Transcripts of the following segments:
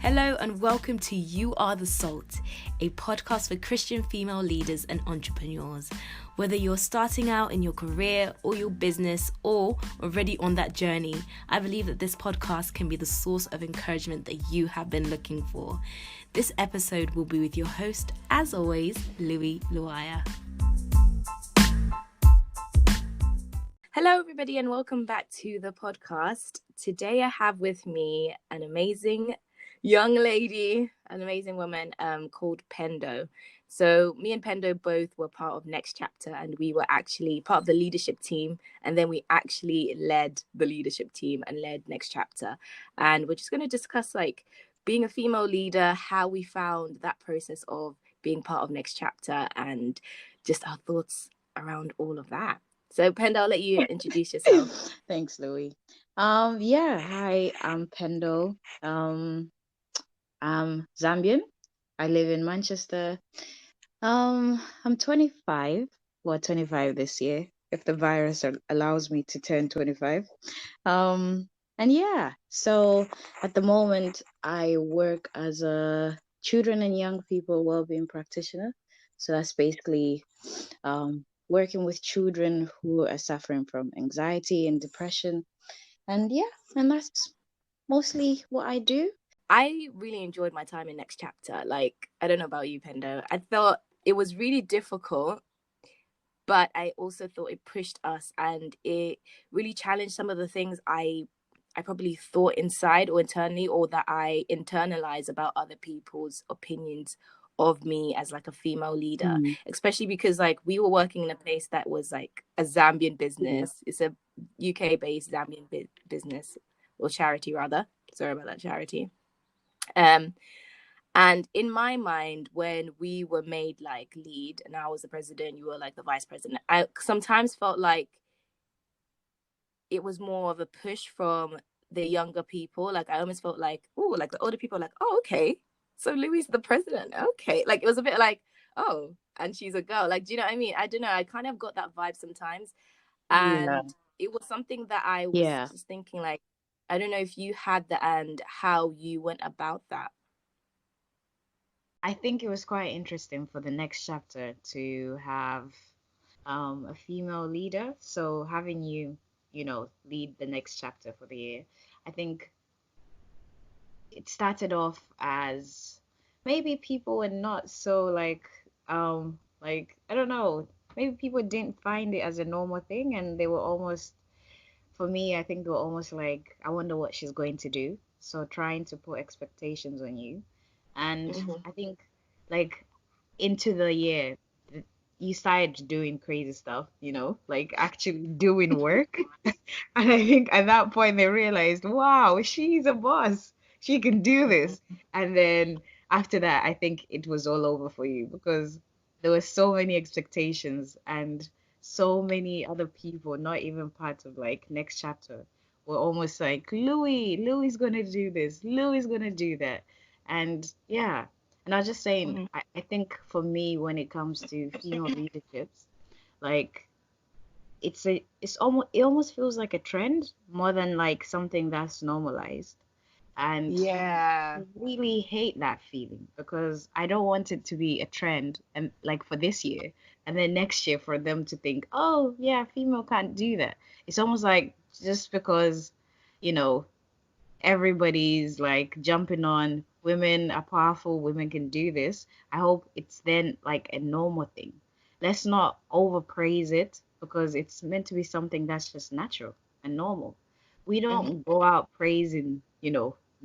Hello and welcome to You Are the Salt, a podcast for Christian female leaders and entrepreneurs. Whether you're starting out in your career or your business or already on that journey, I believe that this podcast can be the source of encouragement that you have been looking for. This episode will be with your host, as always, Luwi. Hello, everybody, and welcome back to the podcast. Today, I have with me an amazing young lady, an amazing woman called Pendo. So me and Pendo both were part of Next Chapter, and we were actually part of the leadership team. And then we actually led the leadership team and led Next Chapter. And we're just going to discuss being a female leader, how we found that process of being part of Next Chapter, and just our thoughts around all of that. So, Pendo, I'll let you introduce yourself. Thanks, Luwi. Hi, I'm Pendo. I'm Zambian. I live in Manchester. I'm 25. 25 this year, if the virus allows me to turn 25. So at the moment, I work as a children and young people well-being practitioner. So that's basically working with children who are suffering from anxiety and depression. And that's mostly what I do. I really enjoyed my time in Next Chapter. I don't know about you, Pendo. I thought it was really difficult, but I also thought it pushed us and it really challenged some of the things I probably thought inside or internally, or that I internalize about other people's opinions of me as a female leader, especially because we were working in a place that was a Zambian business. It's a UK based Zambian business, or charity rather. Sorry about that, charity. And in my mind, when we were made lead and I was the president, you were the vice president, I sometimes felt like it was more of a push from the younger people. I almost felt the older people oh, okay, so Louis the president, okay. It was a bit oh, and she's a girl. Do you know what I mean? I don't know. I kind of got that vibe sometimes. And it was something that I was just thinking I don't know if you had that and how you went about that. I think it was quite interesting for the Next Chapter to have a female leader. So having you lead the Next Chapter for the year, I think it started off as maybe people were not so I don't know, maybe people didn't find it as a normal thing, and they were almost, for me, I think they were almost like, I wonder what she's going to do. So trying to put expectations on you. And I think like into the year, you started doing crazy stuff, actually doing work. And I think at that point they realized, wow, she's a boss. She can do this. And then after that, I think it was all over for you because there were so many expectations and so many other people, not even part of Next Chapter, were almost like, Louis gonna do this, Louis gonna do that. And yeah, and I was just saying, I think for me, when it comes to female leaderships, like it almost feels like a trend more than like something that's normalized. And Yeah. I really hate that feeling because I don't want it to be a trend and for this year and then next year for them to think, oh yeah, female can't do that. It's almost like just because, you know, everybody's jumping on women are powerful, women can do this. I hope it's then a normal thing. Let's not overpraise it because it's meant to be something that's just natural and normal. We don't go out praising,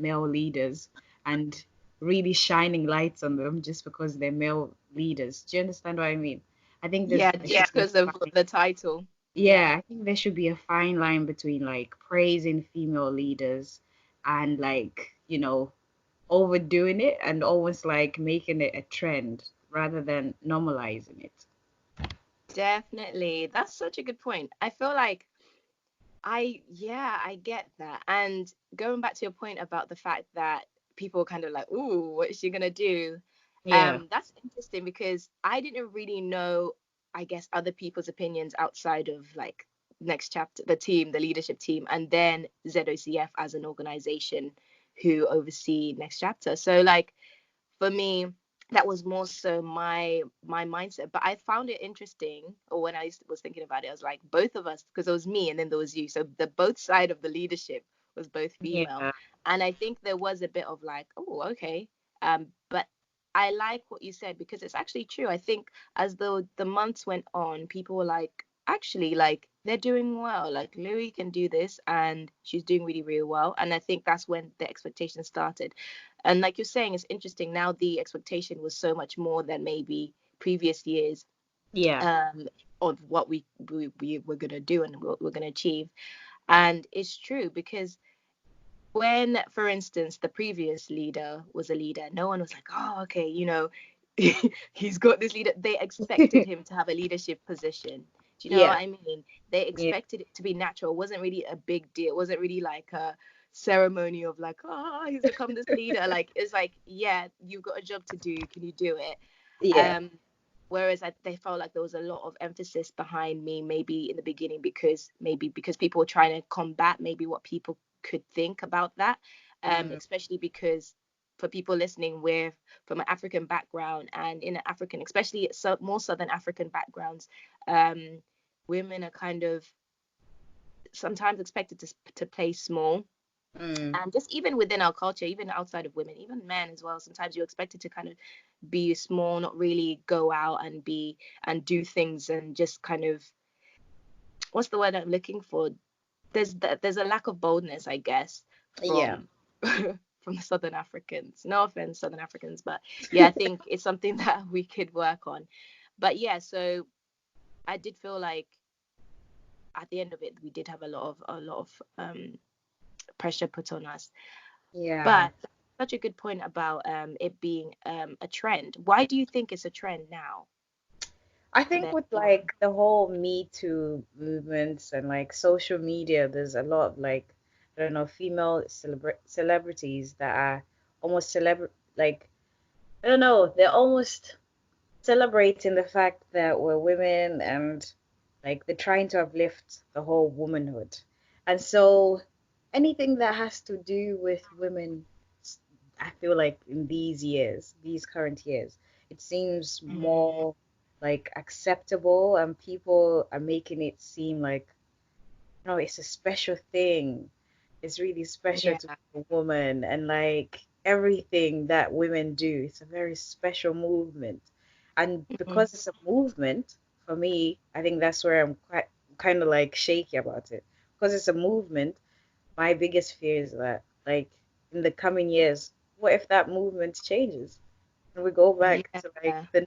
male leaders and really shining lights on them just because they're male leaders. Do you understand what I mean? I think Yeah, just because of the title. Yeah, I think there should be a fine line between praising female leaders and overdoing it and almost making it a trend rather than normalizing it. Definitely. That's such a good point. I feel I get that. And going back to your point about the fact that people kind of ooh, what is she gonna do? Yeah. That's interesting because I didn't really know, I guess, other people's opinions outside of Next Chapter, the team, the leadership team, and then ZOCF as an organization who oversee next chapter. So like for me, that was more so my mindset. But I found it interesting, or when was thinking about it, I was like, both of us, because it was me and then there was you, so the both side of the leadership was both female. Yeah. And I think there was a bit of like, oh, okay. But I like what you said, because it's actually true. I think as the months went on, people were like, actually, like they're doing well, like Luwi can do this and she's doing really, really well. And I think that's when the expectation started. And like you're saying, it's interesting now, the expectation was so much more than maybe previous years, Yeah. um, of what we were going to do and what we're going to achieve. And it's true, because when, for instance, the previous leader was a leader, no one was like, oh, okay, he's got this leader. They expected him to have a leadership position. Do you know what Yeah. I mean? They Yeah. expected it to be natural. It wasn't really a big deal. It wasn't really like a ceremony of like, oh, he's become this leader. Like, it's like, yeah, you've got a job to do. Can you do it? Yeah. Um, Whereas they felt like there was a lot of emphasis behind me, maybe in the beginning, because people were trying to combat maybe what people could think about that, Mm. especially because for people listening, we're from an African background, and in an African, especially more Southern African backgrounds, um, women are kind of sometimes expected to play small. Mm. And just even within our culture, even outside of women, even men as well, sometimes you're expected to kind of be small, not really go out and be and do things, and just kind of, what's the word I'm looking for? There's a lack of boldness, I guess, Yeah. from from the Southern Africans. No offense, Southern Africans, but yeah, I think it's something that we could work on. But yeah, so I did feel like at the end of it, we did have a lot of pressure put on us. Yeah. But such a good point about it being a trend. Why do you think it's a trend now? I And think then, with like the whole Me Too movements and like social media, there's a lot of like, I don't know, female celebrities that are almost like, I don't know, they're almost celebrating the fact that we're women and like they're trying to uplift the whole womanhood. And so anything that has to do with women, I feel like in these years, these current years, it seems mm, more like acceptable and people are making it seem like, no, it's a special thing. It's really special yeah, to be a woman and like everything that women do. It's a very special movement. And mm, because it's a movement, for me, I think that's where I'm quite kind of like shaky about it. Because it's a movement, my biggest fear is that like in the coming years, what if that movement changes and we go back to like yeah, the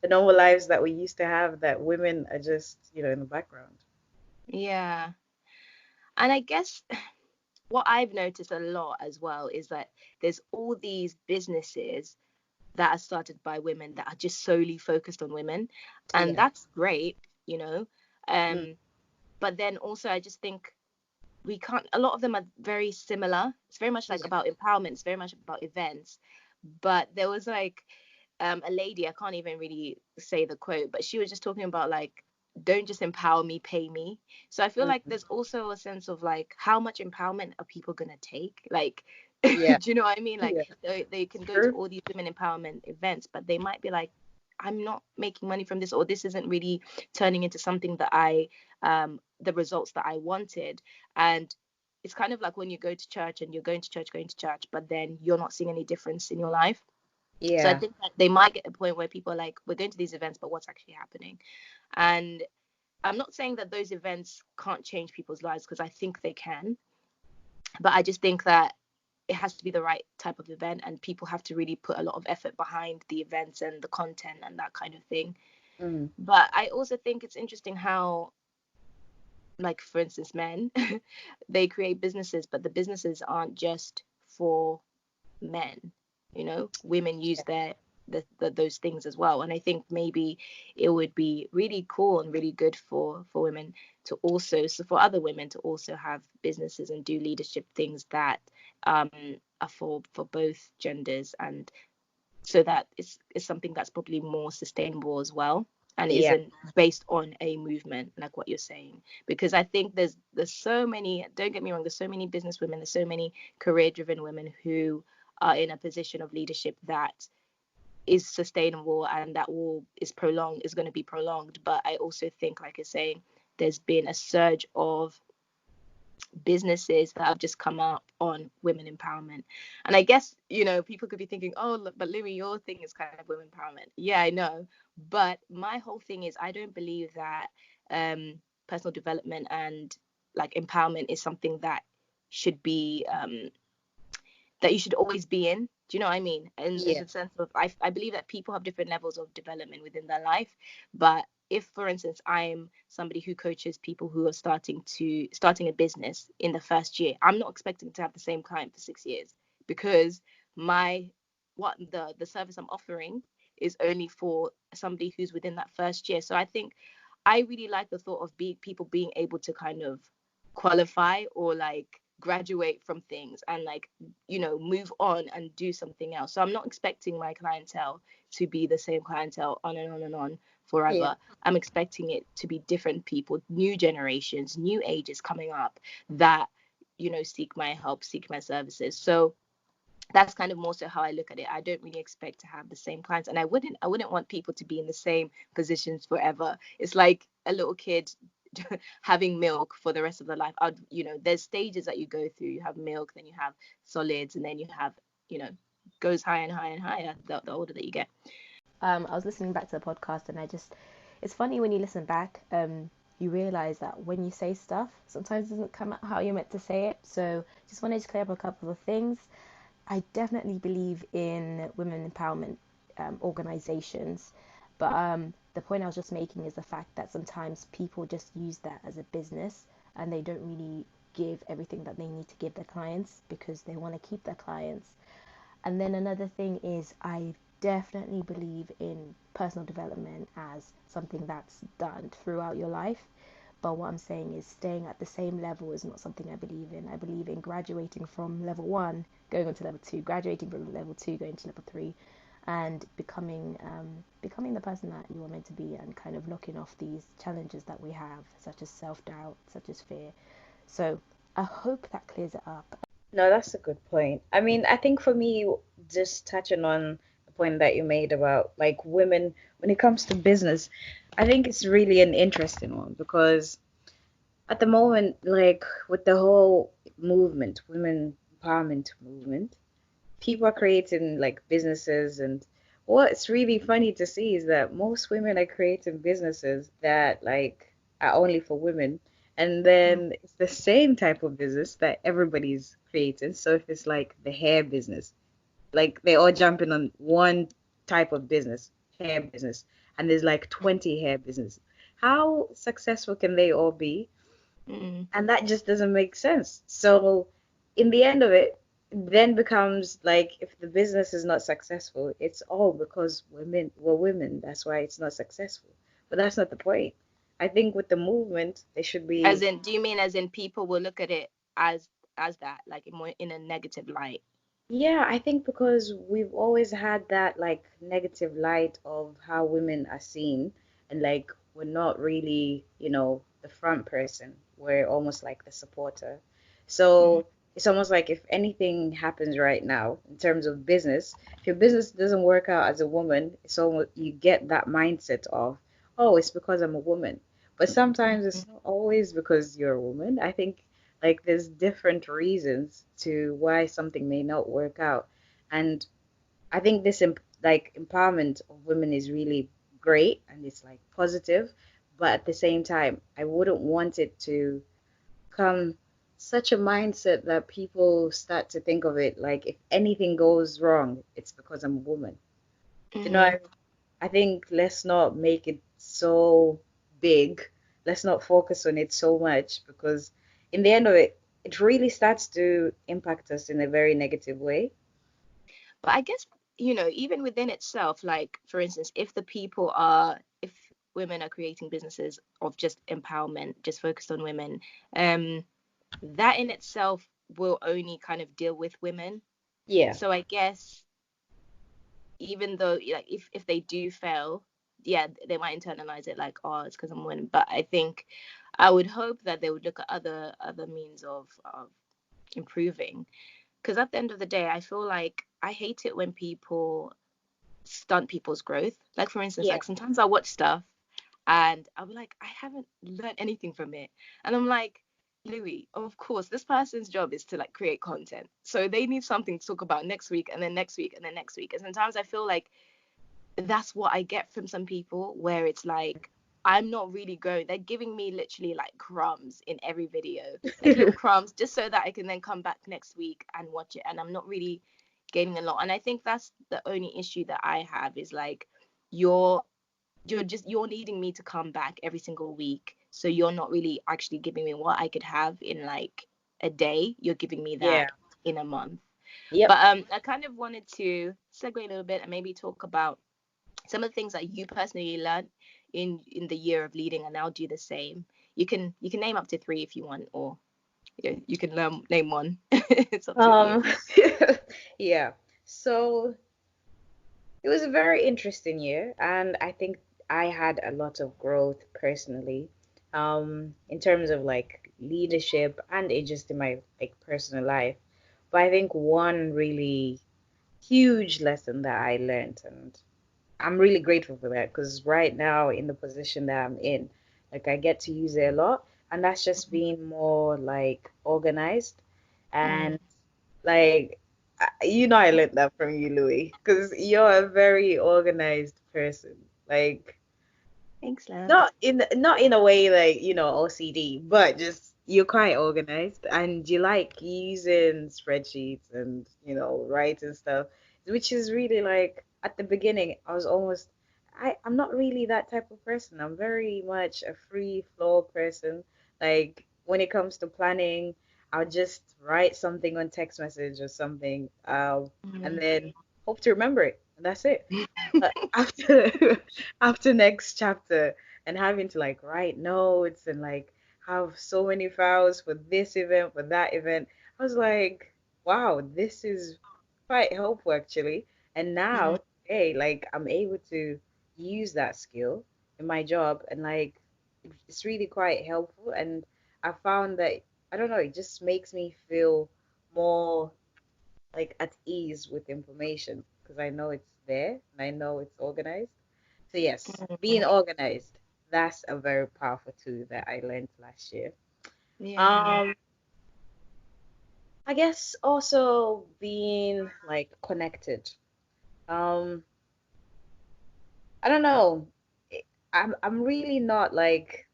normal lives that we used to have that women are just, in the background. yeah. And I guess what I've noticed a lot as well is that there's all these businesses that are started by women that are just solely focused on women, and Yeah. that's great, you know. Mm. Um, but then also I just think we can't. A lot of them are very similar. It's very much like Yeah. about empowerment. It's very much about events. But there was like a lady, I can't even really say the quote, but she was just talking about like, don't just empower me, pay me. So I feel like Mm. there's also a sense of like, how much empowerment are people gonna take? Like, do Yeah. you know what I mean? Like Yeah. they can go to True. all these women empowerment events, but they might be like, I'm not making money from this, or this isn't really turning into something that the results that I wanted. And it's kind of like when you go to church and you're going to church, but then you're not seeing any difference in your life. So I Yeah. think that they might get a point where people are like, we're going to these events, but what's actually happening? And I'm not saying that those events can't change people's lives, because I think they can, but I just think that it has to be the right type of event, and people have to really put a lot of effort behind the events and the content and that kind of thing. Mm. But I also think it's interesting how, like, for instance, men, they create businesses, but the businesses aren't just for men. Women use those things as well. And I think maybe it would be really cool and really good for women to also, so for other women to also have businesses and do leadership things that um are for both genders, and so that it's something that's probably more sustainable as well. and Yeah. isn't based on a movement like what you're saying. Because I think there's so many, don't get me wrong, there's so many business women, there's so many career driven women who are in a position of leadership that is sustainable and that will is going to be prolonged. But I also think, like you're saying, there's been a surge of businesses that have just come up on women empowerment. And I guess, people could be thinking, oh, look, but Louis, your thing is kind of women empowerment. Yeah, I know. But my whole thing is, I don't believe that personal development and like empowerment is something that should be that you should always be in. Do you know what I mean? In Yeah. the sense of, I believe that people have different levels of development within their life. But if, for instance, I'm somebody who coaches people who are starting a business in the first year, I'm not expecting to have the same client for 6 years, because my what the service I'm offering is only for somebody who's within that first year. So I think I really like the thought of people being able to kind of qualify or like graduate from things and like move on and do something else. So I'm not expecting my clientele to be the same clientele on and on and on Yeah. forever. I'm expecting it to be different people, new generations, new ages coming up that seek my help, seek my services. So that's kind of more so how I look at it. I don't really expect to have the same clients, and I wouldn't want people to be in the same positions forever. It's like a little kid having milk for the rest of their life. There's stages that you go through. You have milk, then you have solids, and then you have, goes higher and higher and higher the older that you get. I was listening back to the podcast, and it's funny when you listen back, you realize that when you say stuff, sometimes it doesn't come out how you're meant to say it. So just wanted to clear up a couple of things. I definitely believe in women empowerment organizations, but the point I was just making is the fact that sometimes people just use that as a business and they don't really give everything that they need to give their clients because they want to keep their clients. And then another thing is, I definitely believe in personal development as something that's done throughout your life. But what I'm saying is, staying at the same level is not something I believe in. I believe in graduating from level one, going on to level two, graduating from level two, going to level three, and becoming the person that you are meant to be, and kind of knocking off these challenges that we have, such as self doubt, such as fear. So I hope that clears it up. No, that's a good point. I mean, I think for me, just touching on the point that you made about like women when it comes to business, I think it's really an interesting one because at the moment, like with the whole movement, women empowerment movement, people are creating like businesses, and what's really funny to see is that most women are creating businesses that like are only for women, and then it's the same type of business that everybody's creating. So if it's like the hair business, like they all jumping on one type of business, hair business, and there's like 20 hair business. How successful can they all be? Mm-hmm. And that just doesn't make sense. So in the end of it, then becomes like if the business is not successful, it's all because we're women. That's why it's not successful. But that's not the point. I think with the movement, they should As be. in, do you mean as in people will look at it as that, like more in a negative light? Yeah, I think because we've always had that like negative light of how women are seen, and like we're not really, the front person. We're almost like the supporter. Mm-hmm. So it's almost like if anything happens right now in terms of business, if your business doesn't work out as a woman, it's almost you get that mindset of, oh, it's because I'm a woman. But sometimes it's not always because you're a woman. I think like there's different reasons to why something may not work out. And I think this like empowerment of women is really great and it's like positive, but at the same time, I wouldn't want it to come such a mindset that people start to think of it like if anything goes wrong, it's because I'm a woman. You know, Mm-hmm. I think let's not make it so big. Let's not focus on it so much because in the end of it, it really starts to impact us in a very negative way. But I guess, even within itself, like for instance, if women are creating businesses of just empowerment, just focused on women, um, that in itself will only kind of deal with women. Yeah. So I guess even though like if they do fail, yeah, they might internalize it like, oh, it's because I'm winning. But I think I would hope that they would look at other means of improving. Because at the end of the day, I feel like I hate it when people stunt people's growth. Like, for instance, Yeah. like sometimes I watch stuff and I'll be like, I haven't learned anything from it. And I'm like, Louis, of course, this person's job is to like create content. So they need something to talk about next week and then next week and then next week. And sometimes I feel like that's what I get from some people, where it's like I'm not really going. They're giving me literally like crumbs in every video, like little crumbs, just so that I can then come back next week and watch it. And I'm not really gaining a lot. And I think that's the only issue that I have is like you're you're needing me to come back every single week. So you're not really actually giving me what I could have in like a day. You're giving me Yeah. that in a month. Yep. But I kind of wanted to segue a little bit and maybe talk about some of the things that you personally learned in the year of leading, and I'll do the same. You can name up to three if you want, or you can name one. It's up to you. Um, yeah. So it was a very interesting year, and I think I had a lot of growth personally, in terms of like leadership and it just in my like personal life. But I think one really huge lesson that I learned, and I'm really grateful for that because right now in the position that I'm in, like I get to use it a lot, and that's just being more like organized Mm. and like I learned that from you, Louis, because you're a very organized person. Like Thanks, love. not in a way like, OCD, but just you're quite organized and you like using spreadsheets and, writing stuff, which is really like at the beginning I was almost I'm not really that type of person. I'm very much a free flow person. Like when it comes to planning, I'll just write something on text message or something, and Mm. then hope to remember it. And that's it. But after after next chapter and having to like write notes and like have so many files for this event, for that event, I was like, wow, this is quite helpful actually. And Mm. now, hey, like I'm able to use that skill in my job and like it's really quite helpful. And I found that I don't know, it just makes me feel more like at ease with information because I know it's there and I know it's organized. So yes, being Mm. organized, that's a very powerful tool that I learned last year. Yeah. Um, I guess also being like connected. Um, I don't know. I'm really not like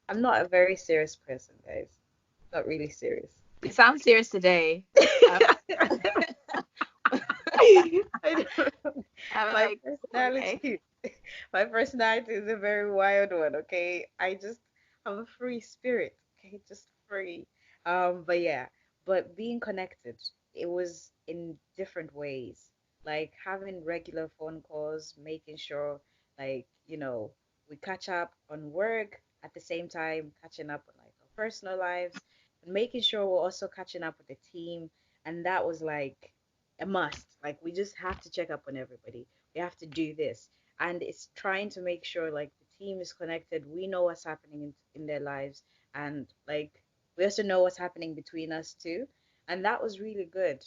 I'm not a very serious person, guys. Not really serious. You sound serious today. I'm, I don't- I'm my like, okay. personality, my personality is a very wild one. Okay, I just I'm a free spirit. Okay, just free. But yeah, but being connected, it was in different ways. Like having regular phone calls, making sure, like we catch up on work at the same time, catching up on like our personal lives, and making sure we're also catching up with the team. And that was like a must. Like we just have to check up on everybody. We have to do this. And it's trying to make sure like the team is connected. We know what's happening in their lives. And like we also know what's happening between us too. And that was really good.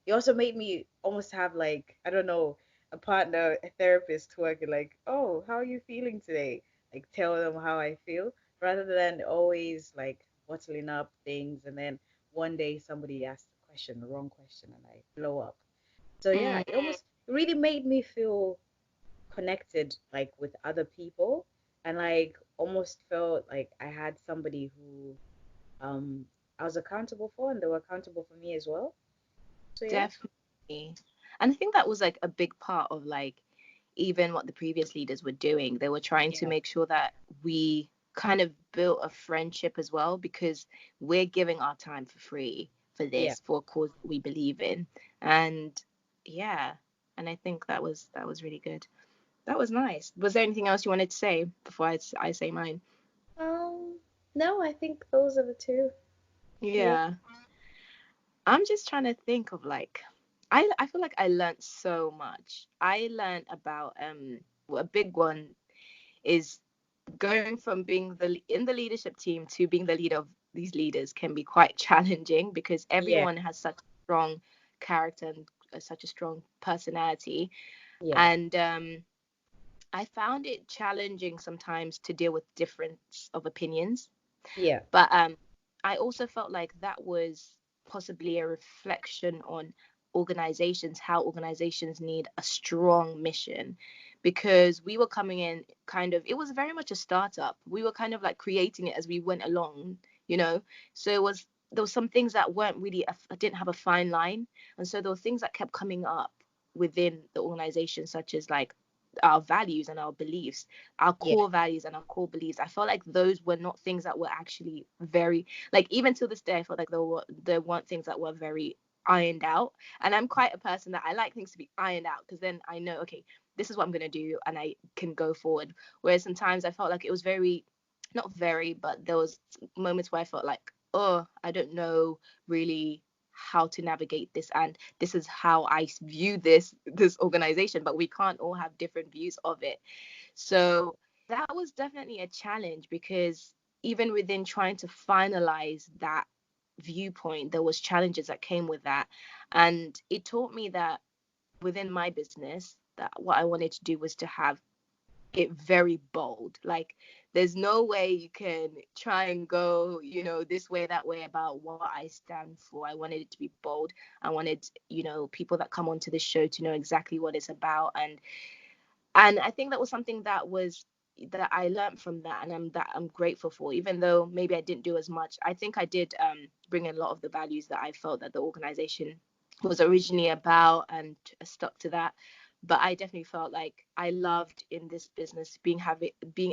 It also made me almost have like, I don't know, a partner, a therapist who I could like, oh, how are you feeling today? Like tell them how I feel rather than always like bottling up things and then one day somebody asks a question, the wrong question, and I blow up. So yeah, Mm. it almost really made me feel connected like with other people and like almost felt like I had somebody who um I was accountable for and they were accountable for me as well. So yeah. Definitely. And I think that was like a big part of like even what the previous leaders were doing. They were trying to Yeah. make sure that we kind of built a friendship as well, because we're giving our time for free for Yeah. this, for a cause that we believe in. And yeah, and I think that was really good. That was nice. Was there anything else you wanted to say before I say mine? Um, no, I think those are the two. Yeah. Yeah. I'm just trying to think of like I feel like I learned so much. I learned about a big one is going from being in the leadership team to being the leader of these leaders can be quite challenging, because Yeah. everyone has such strong character and such a strong personality. Yeah. And I found it challenging sometimes to deal with difference of opinions. Yeah. But I also felt like that was possibly a reflection on organizations, how organizations need a strong mission, because we were coming in kind of, it was very much a startup. We were kind of like creating it as we went along, you know. So there was some things that weren't really, didn't have a fine line, and so there were things that kept coming up within the organization, such as like our values and our beliefs, our Yeah. core values and our core beliefs. I felt like those were not things that were actually very, like, even till this day I felt like there weren't things that were very ironed out. And I'm quite a person that I like things to be ironed out, because then I know, okay, this is what I'm going to do and I can go forward. Whereas sometimes I felt like it was very, not very, but there was moments where I felt like, oh, I don't know really how to navigate this, and this is how I view this organization, but we can't all have different views of it. So that was definitely a challenge, because even within trying to finalize that viewpoint, there was challenges that came with that. And it taught me that within my business, that what I wanted to do was to have it very bold. Like, there's no way you can try and go, this way, that way about what I stand for. I wanted it to be bold. I wanted, people that come onto this show to know exactly what it's about. And I think that was something that I learned from that, and I'm grateful for. Even though maybe I didn't do as much, I think I did bring in a lot of the values that I felt that the organization was originally about, and stuck to that. But I definitely felt like I loved in this business being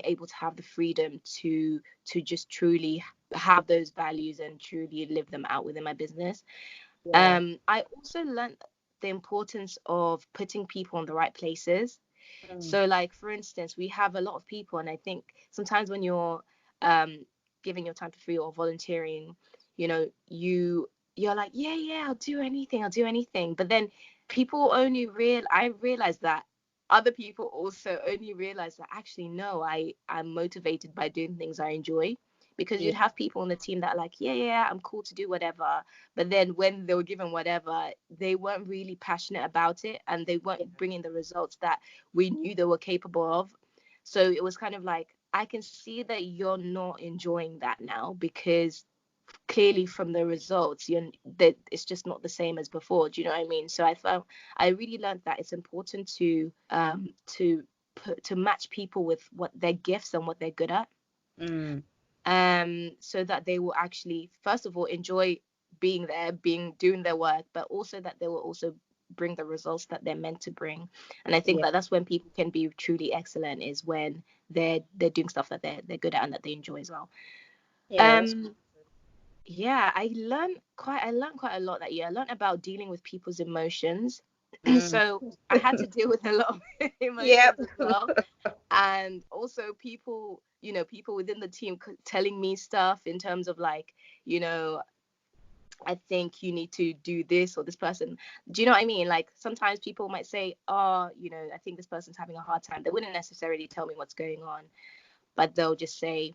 able to have the freedom to just truly have those values and truly live them out within my business. Yeah. I also learned the importance of putting people in the right places. Mm. So, like, for instance, we have a lot of people, and I think sometimes when you're um, giving your time for free or volunteering, you're like, yeah, yeah, I'll do anything. But then I realized that other people also only realize that, actually, no, I'm motivated by doing things I enjoy. Because Yeah. you'd have people on the team that are like, yeah, yeah, I'm cool to do whatever. But then when they were given whatever, they weren't really passionate about it, and they Yeah. weren't bringing the results that we knew they were capable of. So it was kind of like, I can see that you're not enjoying that now, because clearly from the results, that it's just not the same as before. Do you know what I mean? So I really learned that it's important to match people with what their gifts and what they're good at, Mm. so that they will actually, first of all, enjoy being there, doing their work, but also that they will also bring the results that they're meant to bring. And I think Yeah. that that's when people can be truly excellent, is when they're doing stuff that they're good at and that they enjoy as well. Yeah. That's. um yeah, I learned quite a lot that year. I learned about dealing with people's emotions. Mm. So I had to deal with a lot of Yep. emotions as well. And also people within the team telling me stuff in terms of like, you know I think you need to do this, or this person, do you know what I mean? Like, sometimes people might say, oh, I think this person's having a hard time. They wouldn't necessarily tell me what's going on, but they'll just say,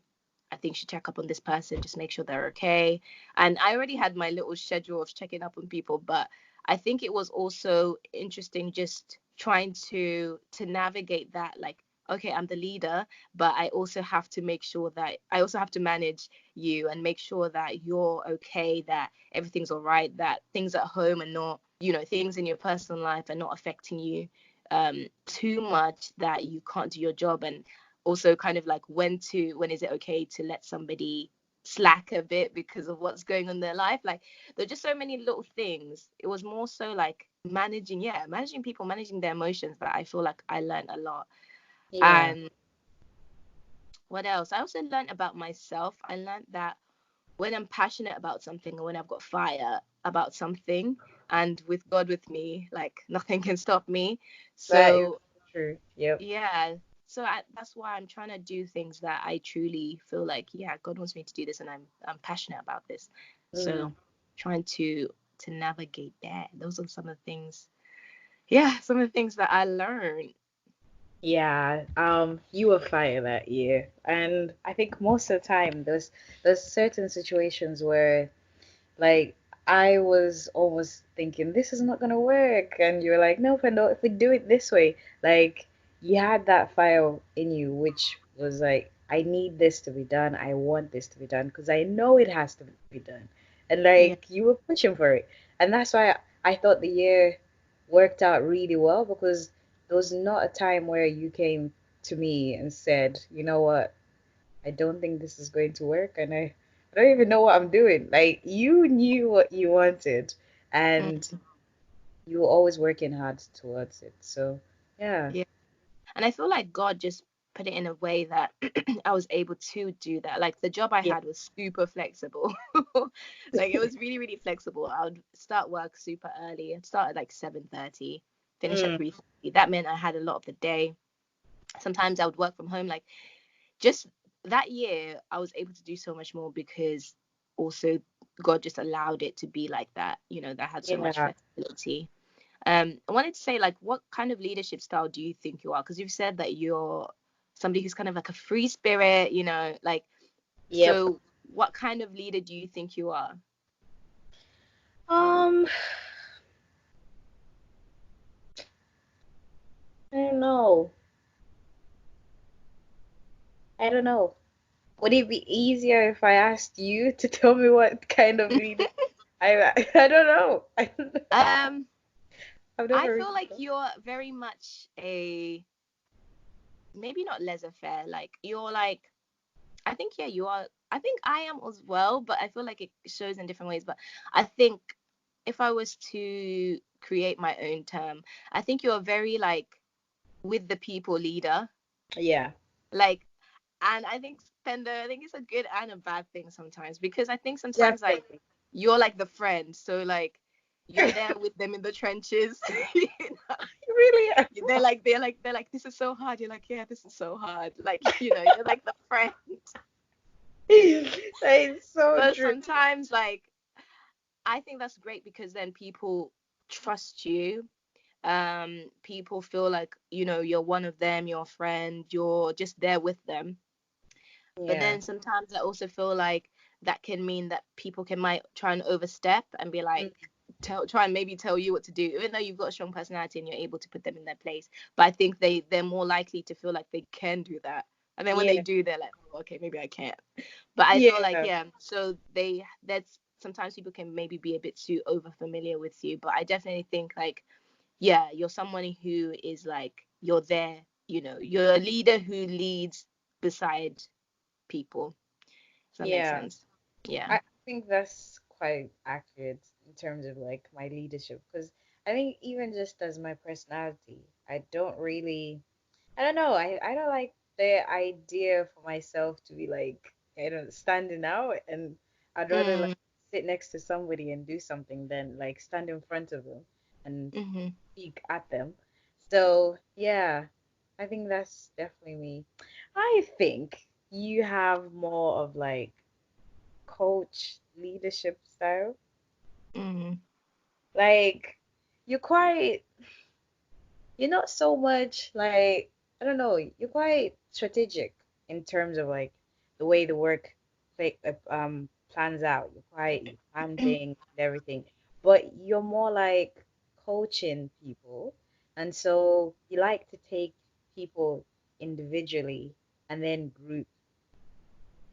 I think you should check up on this person, just make sure they're okay. And I already had my little schedule of checking up on people, but I think it was also interesting just trying to navigate that. Like, okay, I'm the leader, but I also have to make sure that I also have to manage you and make sure that you're okay, that everything's all right, that things at home are not, things in your personal life are not affecting you too much, that you can't do your job. And also kind of like when is it okay to let somebody slack a bit because of what's going on in their life. Like, there are just so many little things. It was more so like managing people, managing their emotions, that I feel like I learned a lot. Yeah. And what else? I also learned about myself. I learned that when I'm passionate about something, or when I've got fire about something, and with God with me, like, nothing can stop me. That is So true. Yep. yeah, so that's why I'm trying to do things that I truly feel like, yeah, God wants me to do this, and I'm passionate about this. Mm. So trying to navigate that. Those are some of the things. Yeah, some of the things that I learned. Yeah, you were fire that year, and I think most of the time there's certain situations where like I was almost thinking this is not gonna work, and you were like, no, Pendo, if we do it this way, like you had that fire in you, which was like, I need this to be done, I want this to be done, because I know it has to be done, and Yeah. like you were pushing for it, and that's why I thought the year worked out really well because there was not a time where you came to me and said, you know what, I don't think this is going to work, and I don't even know what I'm doing. Like you knew what you wanted, and Mm, you were always working hard towards it. So yeah, yeah. And I feel like God just put it in a way that I was able to do that. Like the job I yeah, had was super flexible. Like it was really, really flexible. I would start work super early. I'd start at like 7:30, finish at mm, 3:30. That meant I had a lot of the day. Sometimes I would work from home. Like just that year, I was able to do so much more because also God just allowed it to be like that. That had so much yeah, flexibility. I wanted to say, like, what kind of leadership style do you think you are? Because you've said that you're somebody who's kind of like a free spirit, like, yep. so what kind of leader do you think you are? Um, I don't know. I don't know. Would it be easier if I asked you to tell me what kind of leader I don't know. Um, I've I never feel really like thought. you're very much maybe not laissez-faire, like you're like, I think, yeah, you are. I think I am as well, but I feel like it shows in different ways. But I think if I was to create my own term, I think you're very like with the people leader. Yeah, Like, and I think Pendo, I think it's a good and a bad thing sometimes because I think sometimes like definitely. you're like the friend, so like you're there with them in the trenches. You know? Really am. They're like this is so hard. You're like, yeah, this is so hard. Like, you're like the friend. That is so But true. sometimes like I think that's great because then people trust you. People feel like you're one of them, you're a friend, you're just there with them. But Yeah. then sometimes I also feel like that can mean that people might try and overstep and be like, try and maybe tell you what to do, even though you've got a strong personality and you're able to put them in their place. But I think they're more likely to feel like they can do that. And then when they Yeah. do, they're like, oh, okay, maybe I can't. But I feel like, Yeah. yeah, so that's sometimes people can maybe be a bit too over familiar with you. But I definitely think like, yeah, you're someone who is like, you're there, you're a leader who leads beside people. Does that make Yeah. sense? Yeah. I think that's quite accurate in terms of like my leadership because I think even just as my personality, I don't really, I don't know, I don't like the idea for myself to be like, I don't standing out, and I'd rather like Mm, sit next to somebody and do something than like stand in front of them and mm-hmm. speak at them. So yeah, I think that's definitely me. I think you have more of like coach leadership style. Mm, Like you're quite, you're not so much like, I don't know, you're quite strategic in terms of like the way the work plans out. You're quite, you plan things and everything, but you're more like coaching people, and so you like to take people individually and then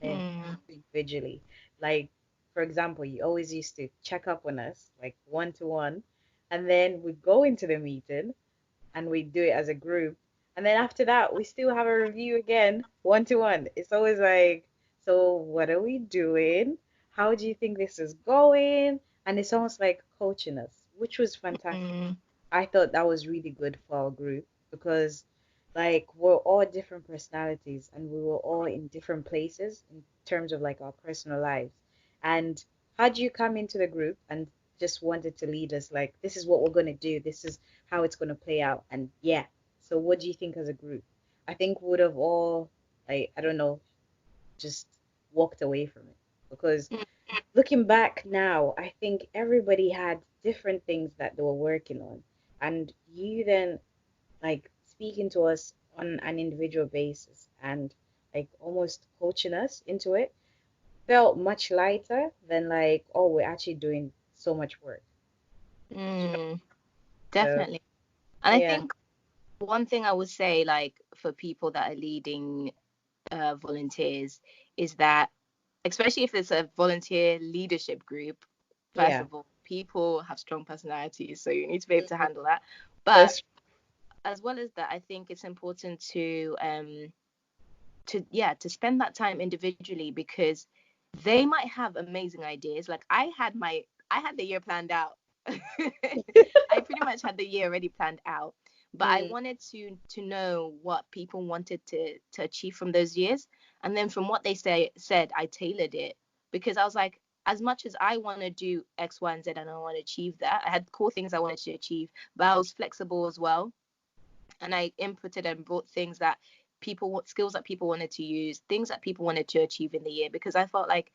and mm, individually. Like, for example, you always used to check up on us, like one to one, and then we go into the meeting and we do it as a group. And then after that, we still have a review again, one to one. It's always like, so what are we doing? How do you think this is going? And it's almost like coaching us, which was fantastic. mm, I thought that was really good for our group because like we're all different personalities and we were all in different places in terms of like our personal lives. And had you come into the group and just wanted to lead us like this is what we're going to do, this is how it's going to play out, and yeah, so what do you think as a group? I think we would have all like, I don't know, just walked away from it because mm, looking back now, I think everybody had different things that they were working on. And you then like speaking to us on an individual basis and like almost coaching us into it felt much lighter than like, oh, we're actually doing so much work. Do you know? Mm, So definitely. And I yeah, think one thing I would say, like for people that are leading volunteers, is that especially if it's a volunteer leadership group, first yeah, of all, people have strong personalities, so you need to be able to mhm, handle that. But that's as well as that, I think it's important to yeah, to spend that time individually, because they might have amazing ideas. Like I had the year planned out. I pretty much had the year already planned out, but I mm, wanted to know what people wanted to achieve from those years, and then from what they said, I tailored it, because I was like, as much as I want to do X, Y, and Z, and I want to achieve that, I had core things I wanted to achieve, but I was flexible as well, and I inputted and brought things that people, skills that people wanted to use, things that people wanted to achieve in the year, because I felt like,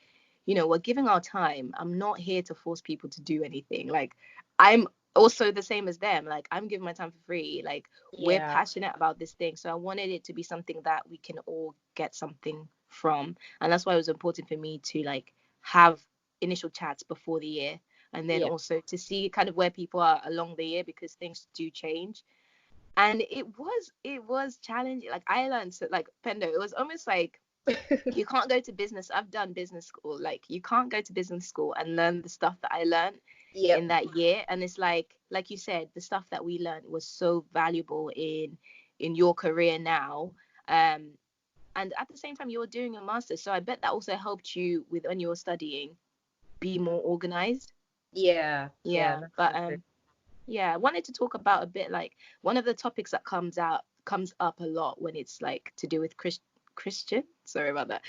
we're giving our time. I'm not here to force people to do anything. Like, I'm also the same as them. Like, I'm giving my time for free. Like, we're yeah, passionate about this thing, so I wanted it to be something that we can all get something from, and that's why it was important for me to like have initial chats before the year, and then yeah. also to see kind of where people are along the year, because things do change. And it was challenging. Like, I learned to, like, Pendo, it was almost like you can't go to business. I've done business school. Like, you can't go to business school and learn the stuff that I learned in Yep. that year. And it's like you said, the stuff that we learned was so valuable in your career now. um and at the same time, you were doing a master's, so I bet that also helped you with, when you were studying, be more organized. Yeah, yeah, Yeah, that's but so true. yeah, I wanted to talk about a bit, like, one of the topics that comes up a lot when it's like to do with Christian. Sorry about that.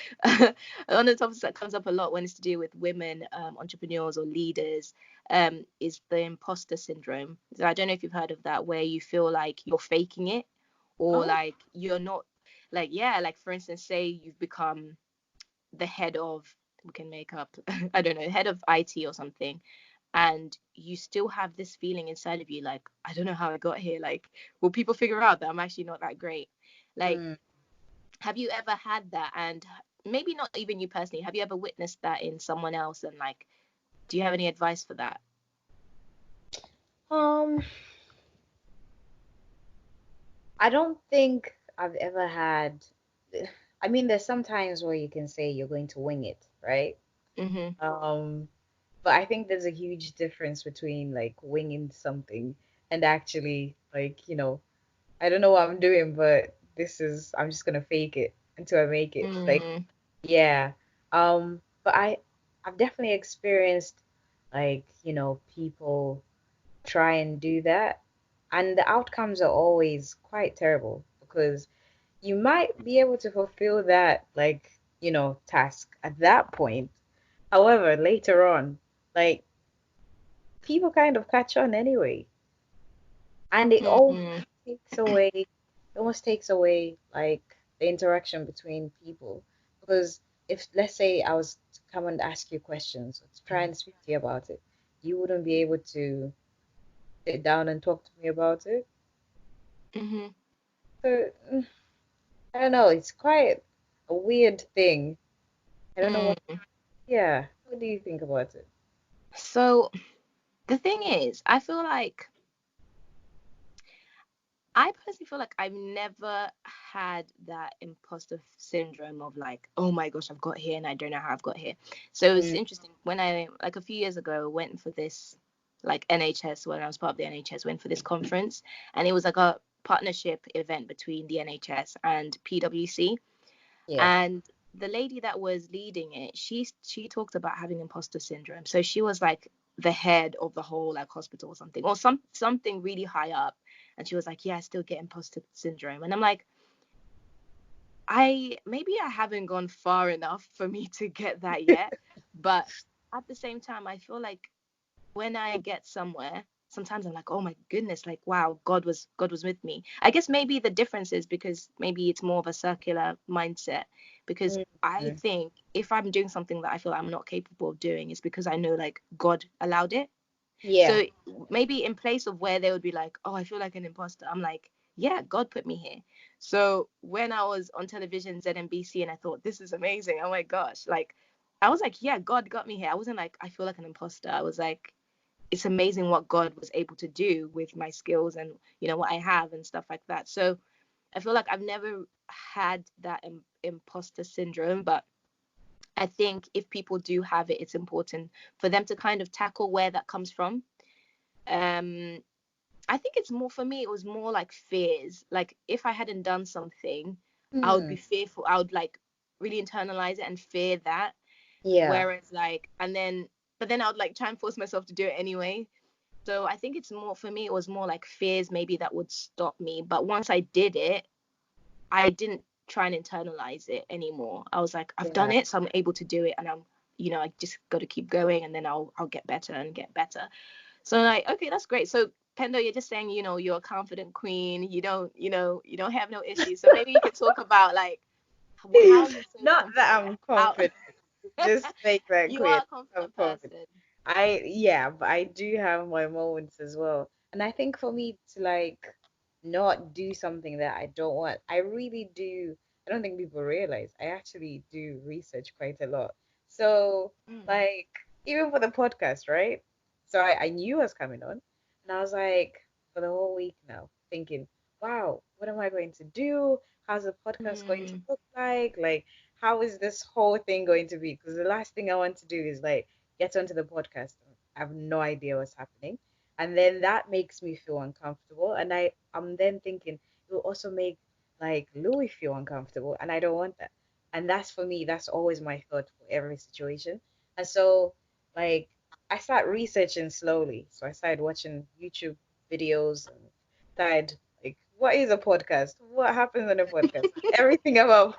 One of the topics that comes up a lot when it's to do with women, entrepreneurs or leaders, is the imposter syndrome. So I don't know if you've heard of that, where you feel like you're faking it, or Oh, like you're not, like, yeah, like for instance, say you've become the head of, we can make up, I don't know, head of IT or something, and you still have this feeling inside of you, like, I don't know how I got here. Like, will people figure out that I'm actually not that great? Like, mm. have you ever had that? And maybe not even you personally, have you ever witnessed that in someone else? And like, do you have any advice for that? Um, I don't think I've ever had. I mean, there's some times where you can say you're going to wing it, right? Mm-hmm. Um, but I think there's a huge difference between like winging something and actually like, I don't know what I'm doing, but I'm just gonna fake it until I make it. Like, Mm-hmm. yeah. But I've definitely experienced like, people try and do that, and the outcomes are always quite terrible because you might be able to fulfill that like, task at that point. However, later on, like people kind of catch on anyway, and Mm-hmm. it almost takes away like the interaction between people. Because if, let's say, I was to come and ask you questions or to try and speak to you about it, you wouldn't be able to sit down and talk to me about it. Mm-hmm. So I don't know, it's quite a weird thing. I don't know what, Mm. yeah, what do you think about it? So the thing is, I personally feel like I've never had that imposter syndrome of like, oh my gosh, I've got here and I don't know how I've got here. So it's Mm, interesting, when I, like, a few years ago, went for this, like, NHS, when I was part of the NHS, went for this conference, and it was like a partnership event between the NHS and PwC. yeah. And the lady that was leading it, she talked about having imposter syndrome. So she was like the head of the whole, like, hospital or something, or something really high up, and she was like, yeah, I still get imposter syndrome. And I'm like, I haven't gone far enough for me to get that yet, but at the same time, I feel like when I get somewhere, sometimes I'm like, oh my goodness, like, wow, God was with me. I guess maybe the difference is because maybe it's more of a circular mindset, because Mm, I mm, think if I'm doing something that I feel I'm not capable of doing, it's because I know, like, God allowed it. yeah. So maybe in place of where they would be like, oh, I feel like an imposter, I'm like, yeah, God put me here. So when I was on television, ZNBC, and I thought, this is amazing. Oh my gosh. Like, I was like, yeah, God got me here. I wasn't like, I feel like an imposter. I was like, it's amazing what God was able to do with my skills and, what I have and stuff like that. So I feel like I've never had that imposter syndrome, but I think if people do have it, it's important for them to kind of tackle where that comes from. Um, I think it's more for me, it was more like fears. Like if I hadn't done something, I would Hmm. be fearful. I would like really internalize it and fear that. Yeah. Whereas like, but then I would like try and force myself to do it anyway. So I think it's more for me, it was more like fears maybe that would stop me. But once I did it, I didn't try and internalize it anymore. I was like, I've done Yeah. it, so I'm able to do it, and I just got to keep going, and then I'll get better and get better. So like, okay, that's great. So Pendo, you're just saying, you're a confident queen. You don't have no issues. So maybe you could talk about like how you're so Not that confident. I'm How confident. Just make that you clear. are a I'm confident confident. person. Yeah, but I do have my moments as well. And I think for me to like not do something that I don't want, I really do. I don't think people realize I actually do research quite a lot. So, Mm. like, even for the podcast, right? So I knew I was coming on, and I was like, for the whole week now, thinking, wow, what am I going to do? How's the podcast going to Mm. look like? Like, how is this whole thing going to be? Because the last thing I want to do is like, get onto the podcast. I have no idea what's happening. And then that makes me feel uncomfortable. And I'm then thinking it will also make like Louis feel uncomfortable. And I don't want that. And that's for me, that's always my thought for every situation. And so like I start researching slowly. So I started watching YouTube videos and started like what is a podcast? What happens on a podcast? Everything about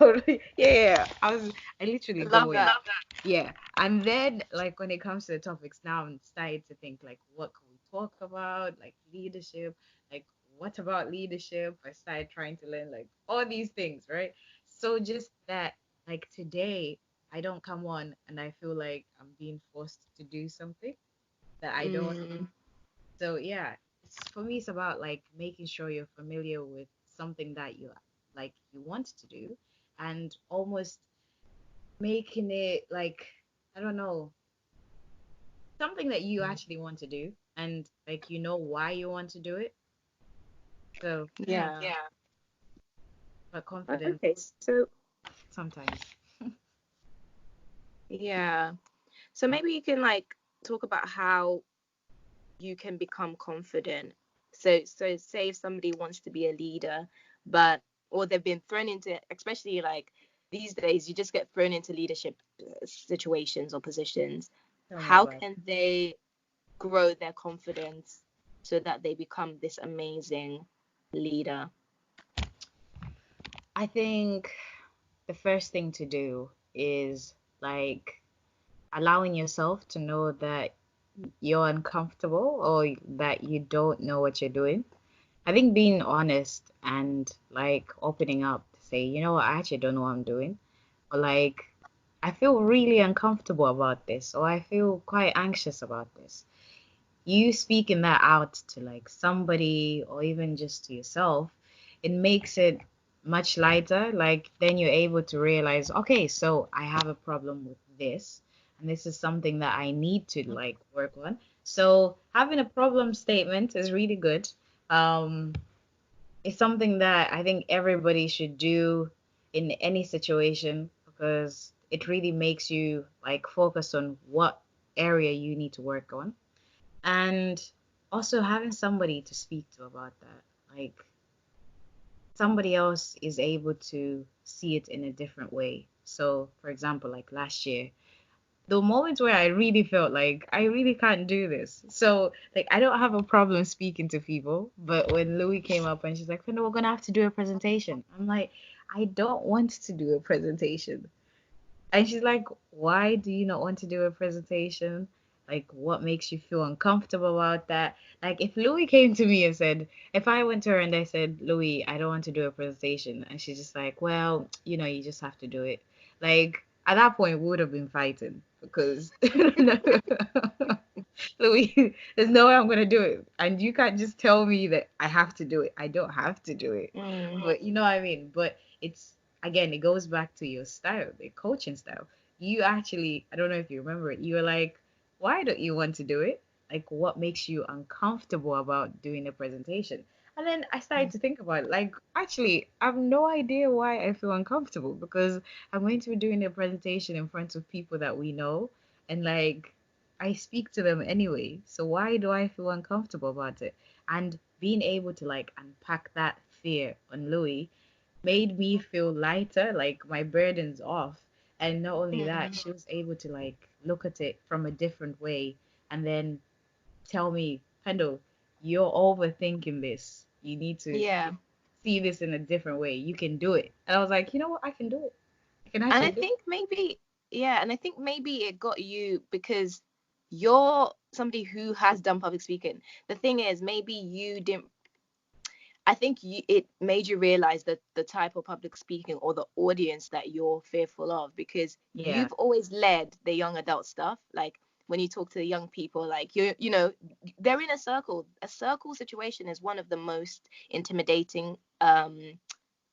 yeah. I I literally go love in. that. Yeah. And then like when it comes to the topics now I'm starting to think like what can we talk about? Like leadership, like what about leadership? I started trying to learn like all these things, right? So just that like today I don't come on and I feel like I'm being forced to do something that I don't. Mm. So yeah, for me it's about like making sure you're familiar with something that you want to do and almost making it like I don't know, something that you actually want to do and like you know why you want to do it. So yeah, Yeah. but confident Okay. So sometimes. yeah. So maybe you can like talk about how you can become confident. So say if somebody wants to be a leader, but or they've been thrown into, especially like these days, you just get thrown into leadership situations or positions. Tell me How about it. can they grow their confidence so that they become this amazing leader? I think the first thing to do is like allowing yourself to know that you're uncomfortable or that you don't know what you're doing. I think being honest and like opening up to say, you know what, I actually don't know what I'm doing. Or like, I feel really uncomfortable about this, or I feel quite anxious about this. You speaking that out to like somebody or even just to yourself, it makes it much lighter. Like, then you're able to realize, okay, so I have a problem with this, and this is something that I need to like work on. So having a problem statement is really good. Um, it's something that I think everybody should do in any situation because it really makes you like focus on what area you need to work on. And also having somebody to speak to about that. Like somebody else is able to see it in a different way. So, for example, like last year, the moments where I really felt like I really can't do this. So, like, I don't have a problem speaking to people. But when Louis came up and she's like, "No, we're gonna have to do a presentation," I'm like, I don't want to do a presentation. And she's like, "Why do you not want to do a presentation? Like, what makes you feel uncomfortable about that?" Like, if Louis came to me and said, if I went to her and I said, "Louis, I don't want to do a presentation," and she's just like, "Well, you just have to do it." Like, at that point, we would have been fighting because Louis, there's no way I'm gonna do it. And you can't just tell me that I have to do it. I don't have to do it. Mm. But you know what I mean? But it's again, it goes back to your style, the coaching style. You actually, I don't know if you remember it, you were like, why don't you want to do it? Like what makes you uncomfortable about doing a presentation? And then I started to think about it. Like, actually, I have no idea why I feel uncomfortable because I'm going to be doing a presentation in front of people that we know. And like I speak to them anyway. So why do I feel uncomfortable about it? And being able to like unpack that fear on Louis made me feel lighter, like my burden's off. And not only that, Mm. she was able to like look at it from a different way and then tell me, Pendo, you're overthinking this. You need to Yeah. see this in a different way. You can do it. And I was like, you know what? I can do it. I can And actually I do it. think maybe, yeah, and I think maybe it got you because you're somebody who has done public speaking. The thing is, maybe you didn't. I think it made you realize that the type of public speaking or the audience that you're fearful of, because Yeah. you've always led the young adult stuff. Like when you talk to the young people, like you know, they're in a circle. A circle situation is one of the most intimidating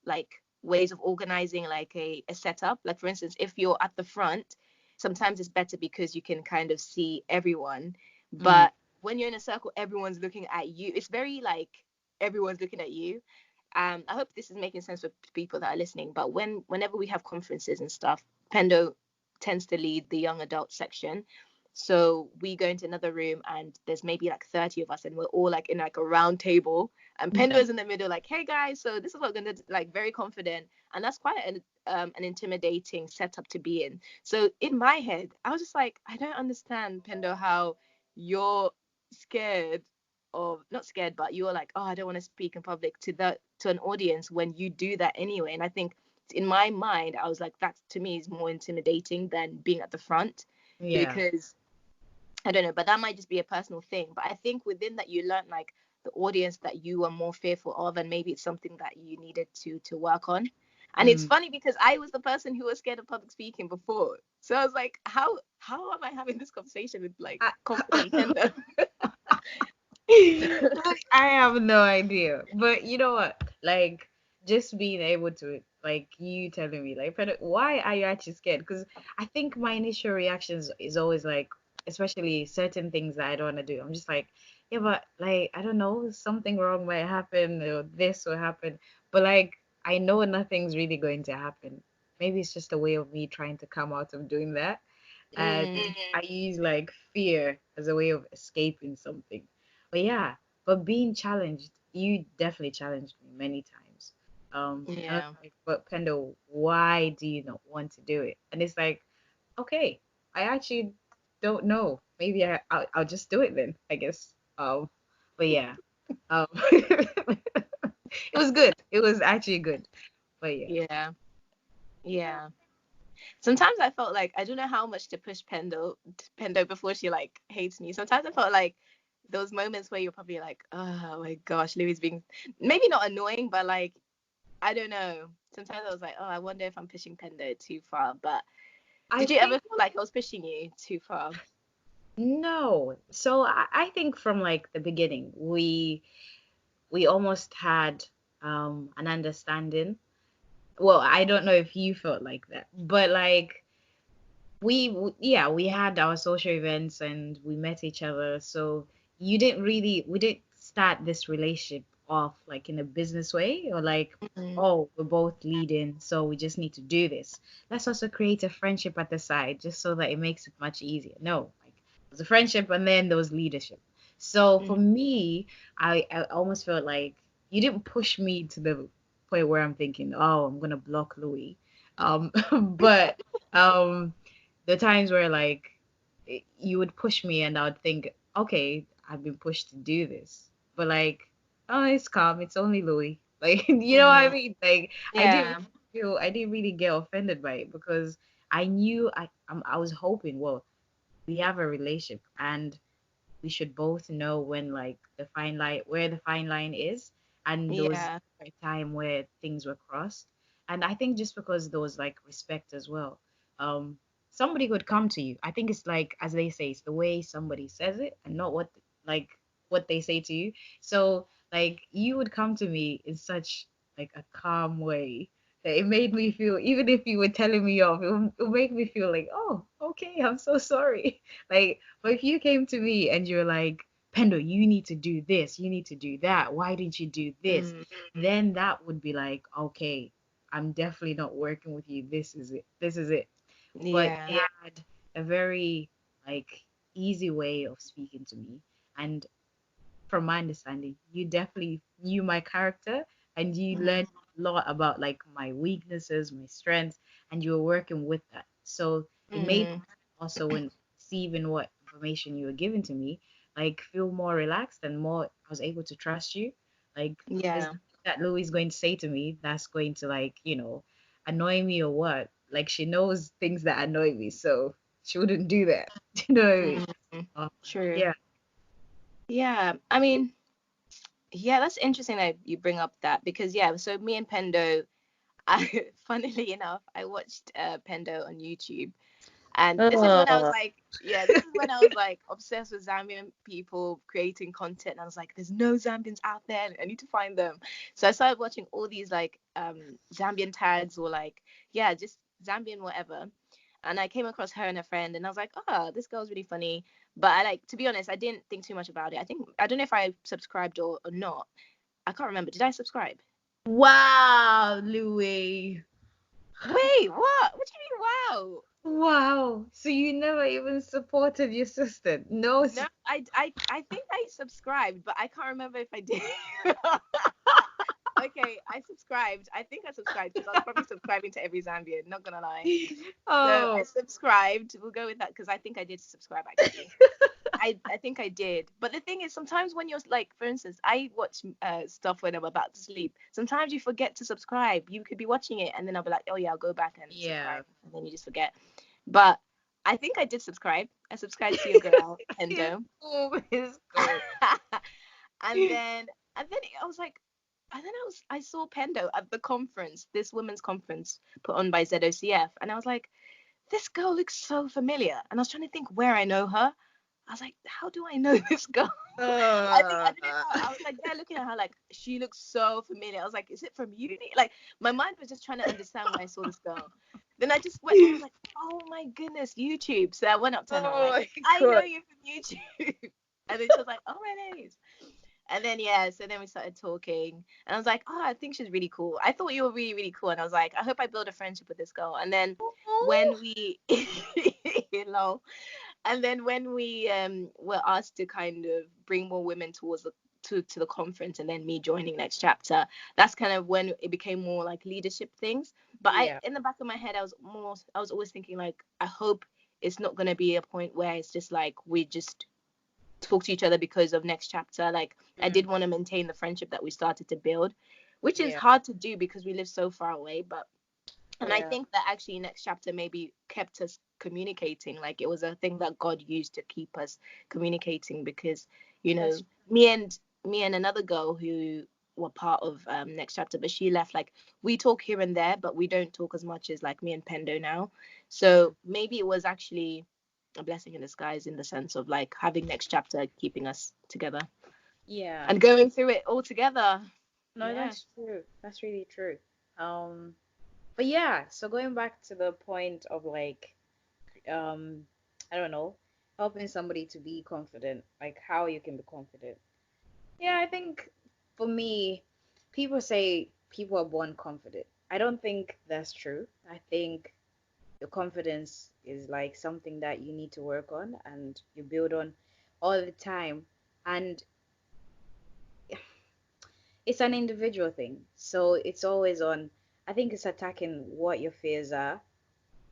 like ways of organizing like a setup. Like for instance, if you're at the front, sometimes it's better because you can kind of see everyone. Mm, But when you're in a circle, everyone's looking at you. It's very like everyone's looking at you. I hope this is making sense for people that are listening. But whenever we have conferences and stuff, Pendo tends to lead the young adult section. So we go into another room and there's maybe like 30 of us and we're all like in like a round table and Pendo yeah. is in the middle like, hey guys, so this is what we're gonna do, like very confident. And that's quite an intimidating setup to be in. So in my head, I was just like, I don't understand, Pendo, how you're scared of, not scared, but you're like, oh, I don't want to speak in public to an audience when you do that anyway. And I think in my mind, I was like, that to me is more intimidating than being at the front Yeah. because I don't know, but that might just be a personal thing. But I think within that you learn like the audience that you are more fearful of, and maybe it's something that you needed to work on. And it's Mm. funny because I was the person who was scared of public speaking before. So I was like, how am I having this conversation with like confident I, Pendo? like, I have no idea. But you know what? Like, just being able to, like, you telling me, like, why are you actually scared? Because I think my initial reactions is always like, especially certain things that I don't want to do. I'm just like, yeah, but like, I don't know, something wrong might happen or this will happen. But like, I know nothing's really going to happen. Maybe it's just a way of me trying to come out of doing that. And Mm, I use like fear as a way of escaping something. But yeah, but being challenged, you definitely challenged me many times. And I was yeah. like, but Pendo, why do you not want to do it? And it's like, okay, I actually don't know. Maybe I'll just do it then, I guess. But yeah, it was good. It was actually good. But yeah, Yeah. Yeah. Sometimes I felt like I don't know how much to push Pendo before she like hates me. Sometimes I felt like those moments where you're probably like, oh my gosh, Louis being maybe not annoying, but like I don't know. Sometimes I was like, oh, I wonder if I'm pushing Pendo too far. But I did you ever think feel like I was pushing you too far? no. So I think from like the beginning, we almost had an understanding. Well, I don't know if you felt like that, but like yeah, we had our social events and we met each other. So we didn't start this relationship off like in a business way or like, Mm, oh, we're both leading, so we just need to do this. Let's also create a friendship at the side just so that it makes it much easier. No, like it was a friendship and then there was leadership. So for mm, me, I almost felt like you didn't push me to the point where I'm thinking, oh, I'm gonna block Louis. But um the times where like you would push me and I would think, okay, I've been pushed to do this. But like, oh, it's calm. It's only Louis. Like, you know what I mm. mean? Like, Yeah. I didn't really get offended by it because I knew I was hoping, well, we have a relationship and we should both know when like the fine line, where the fine line is, and there was Yeah. a time where things were crossed. And I think just because there was like respect as well. Um, somebody could come to you. I think it's like, as they say, it's the way somebody says it and not like what they say to you. So like you would come to me in such like a calm way that it made me feel, even if you were telling me off, it would make me feel like, oh, okay, I'm so sorry. Like, but if you came to me and you're like, Pendo, you need to do this, you need to do that. Why didn't you do this? Mm, Then that would be like, okay, I'm definitely not working with you. This is it. This is it. But yeah. they had a very like easy way of speaking to me. And from my understanding, you definitely knew my character and you Mhm. learned a lot about like my weaknesses, my strengths, and you were working with that. So it made Mhm. also when receiving what information you were giving to me, like feel more relaxed and more I was able to trust you. Like there's Yeah. nothing that Louie's going to say to me that's going to like, annoy me or what. Like she knows things that annoy me, so she wouldn't do that. You know what I mean? Mhm. Uh, True. yeah. Yeah. I mean, yeah, that's interesting that you bring up that because yeah, so me and Pendo, funnily enough, I watched Pendo on YouTube. And this is when I was Oh, like, yeah, this is when I was like obsessed with Zambian people creating content. And I was like, there's no Zambians out there. I need to find them. So I started watching all these like Zambian tags or like, yeah, just Zambian whatever. And I came across her and a friend and I was like, oh, this girl's really funny. But I like, to be honest, I didn't think too much about it. I don't know if I subscribed or not. I can't remember. Did I subscribe? Wow, Louis. Wait, what? What do you mean, wow? Wow. So you never even supported your sister? No. No, I think I subscribed, but I can't remember if I did. Okay, I subscribed. I think I subscribed because I was probably subscribing to every Zambian, not gonna lie. So I Oh. subscribed. We'll go with that because I think I did subscribe actually. I think I did. But the thing is, sometimes when you're like, for instance, I watch stuff when I'm about to sleep. Sometimes you forget to subscribe. You could be watching it and then I'll be like, oh yeah, I'll go back and Yeah. subscribe, and then you just forget. But I think I did subscribe. I subscribed to your girl, It's Pendo. cool. It's cool. and then and then I was like, and then I saw Pendo at the conference, this women's conference put on by ZOCF, and I was like, this girl looks so familiar, and I was trying to think where I know her. I was like, how do I know this girl? I Uh, don't know how. I was like there looking at her like she looks so familiar. I was like, is it from uni? Like my mind was just trying to understand why I saw this girl. Then I just went and I was like, oh my goodness, YouTube. So I went up to her and I was oh like, my I know God. you from YouTube. And then she was like, oh my days. And then yeah, so then we started talking, and I was like, oh, I think she's really cool. I thought you were really, really cool, and I was like, I hope I build a friendship with this girl. And then Oh. when we, you know, and then when we were asked to kind of bring more women towards the to the conference, and then me joining next chapter, that's kind of when it became more like leadership things. But I, Yeah. in the back of my head, I was always thinking like, I hope it's not gonna be a point where it's just like we just talk to each other because of next chapter. Like I Mm, did want to maintain the friendship that we started to build, which is yeah. hard to do because we live so far away. But and I Yeah. think that actually next chapter maybe kept us communicating. Like it was a thing that God used to keep us communicating because, you know, That's me and me and another girl who were part of next chapter, but she left. Like we talk here and there, but we don't talk as much as like me and Pendo now. mm, So maybe it was actually a blessing in disguise in the sense of like having next chapter keeping us together yeah. and going through it all together. No, Yeah. that's true. That's really true. Um, but yeah, so going back to the point of like, um, I don't know, helping somebody to be confident, like how you can be confident. Yeah, I think for me, people say people are born confident. I don't think that's true. I think your confidence is like something that you need to work on and you build on all the time. And it's an individual thing. So it's always on, I think it's attacking what your fears are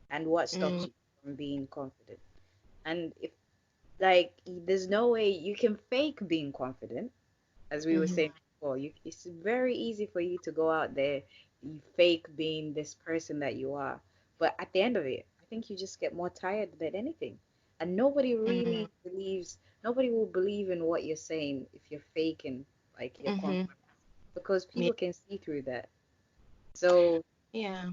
and what stops Mm, you from being confident. And if like there's no way you can fake being confident, as we were mm-hmm, saying before, it's very easy for you to go out there, you fake being this person that you are. But at the end of it, I think you just get more tired than anything. And nobody mm-hmm, really believes, nobody will believe in what you're saying if you're faking like your mm-hmm. confidence because Yeah. people can see through that. So, Yeah.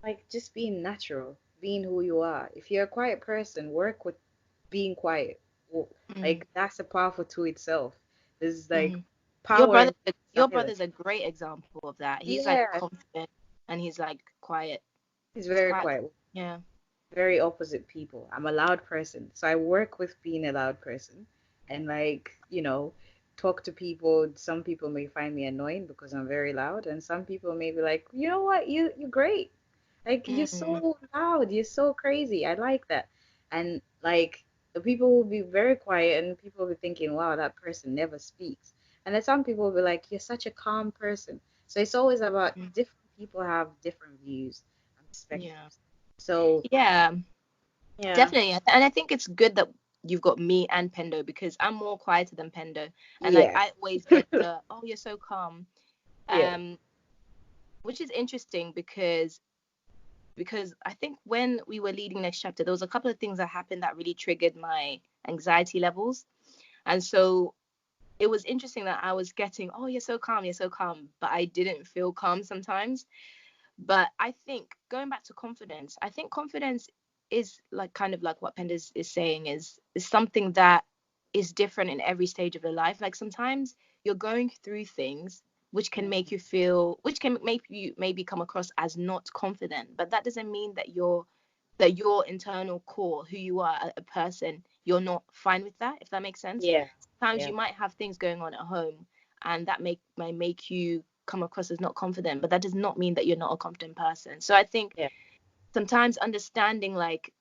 like, just being natural. being who you are. If you're a quiet person, work with being quiet. Mm, Like that's a powerful tool itself. There's like mm. power in Your silence. brother's a great example of that. He's like Yeah, confident and he's like quiet. he's He's very quiet. quiet. Yeah. Very opposite people. I'm a loud person, so I work with being a loud person and like, talk to people. Some people may find me annoying because I'm very loud, and some people may be like, you know what, you're great. Like you're Mm, so loud, you're so crazy. I like that. And like the people will be very quiet and people will be thinking, wow, that person never speaks. And then some people will be like, you're such a calm person. So it's always about mm. different people have different views and Yeah. perspectives. So Yeah, yeah. definitely. And I think it's good that you've got me and Pendo because I'm more quieter than Pendo. And like Yeah. I always get the, oh, you're so calm. Yeah. Um, which is interesting because I think when we were leading next chapter, there was a couple of things that happened that really triggered my anxiety levels. And so it was interesting that I was getting, oh, you're so calm, but I didn't feel calm sometimes. But I think going back to confidence, I think confidence is like kind of like what Penda's is saying is something that is different in every stage of your life. Like sometimes you're going through things which can make you maybe come across as not confident, but that doesn't mean that your internal core, who you are, a person, you're not fine with that, if that makes sense. Yeah. Sometimes Yeah. you might have things going on at home and that might make you come across as not confident, but that does not mean that you're not a confident person. So I think Yeah. sometimes understanding like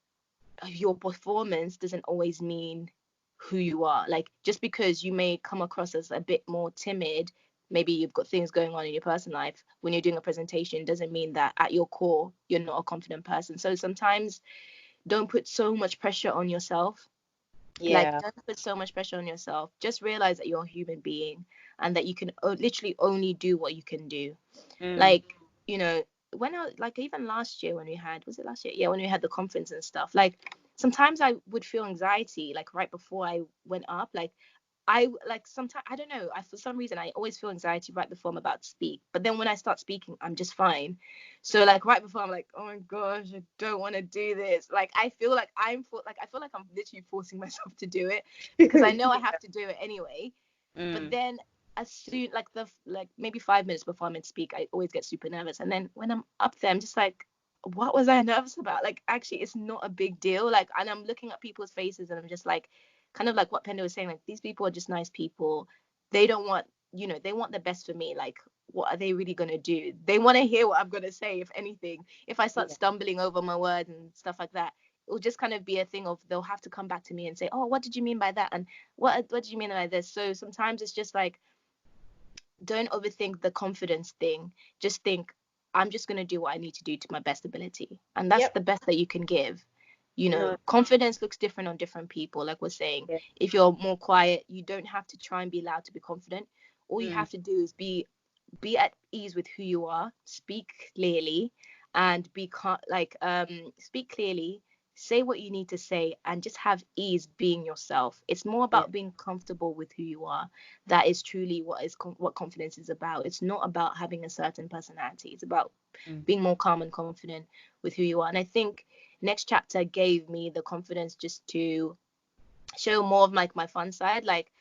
your performance doesn't always mean who you are. Like just because you may come across as a bit more timid, maybe you've got things going on in your personal life when you're doing a presentation, doesn't mean that at your core you're not a confident person. So sometimes don't put so much pressure on yourself. Like Yeah. don't put so much pressure on yourself. Just realize that you're a human being and that you can literally only do what you can do. Mm. Like, you know, when I like even last year when we had, was it last year? Yeah, when we had the conference and stuff. Like sometimes I would feel anxiety like right before I went up. Like I like sometimes I don't know. I for some reason I always feel anxiety right before I'm about to speak. But then when I start speaking, I'm just fine. So like right before I'm like, oh my gosh, I don't want to do this. Like I feel like I feel like I'm literally forcing myself to do it because I know I have to do it anyway. But Mm. then as soon like maybe 5 minutes before I'm meant to speak, I always get super nervous. And then when I'm up there, I'm just like, what was I nervous about? Like actually it's not a big deal. Like and I'm looking at people's faces and I'm just like kind of like what Pendo was saying, like these people are just nice people. They don't want, they want the best for me. Like what are they really gonna do? They want to hear what I'm gonna say, if anything. If I start Yeah. stumbling over my words and stuff like that, it will just kind of be a thing of they'll have to come back to me and say, oh, what did you mean by that? And what did you mean by this? So sometimes it's just like don't overthink the confidence thing. Just think, I'm just going to do what I need to do to my best ability. And that's Yep. the best that you can give. No. Confidence looks different on different people. Like we're saying, Yeah. if you're more quiet, you don't have to try and be loud to be confident. All you Mm. have to do is be at ease with who you are, speak clearly, and speak clearly, say what you need to say, and just have ease being yourself. It's more Yeah. about being comfortable with who you are. That is truly what confidence is about. It's not about having a certain personality. It's about Mm. being more calm and confident with who you are. And I think next chapter gave me the confidence just to show more of like my fun side. Like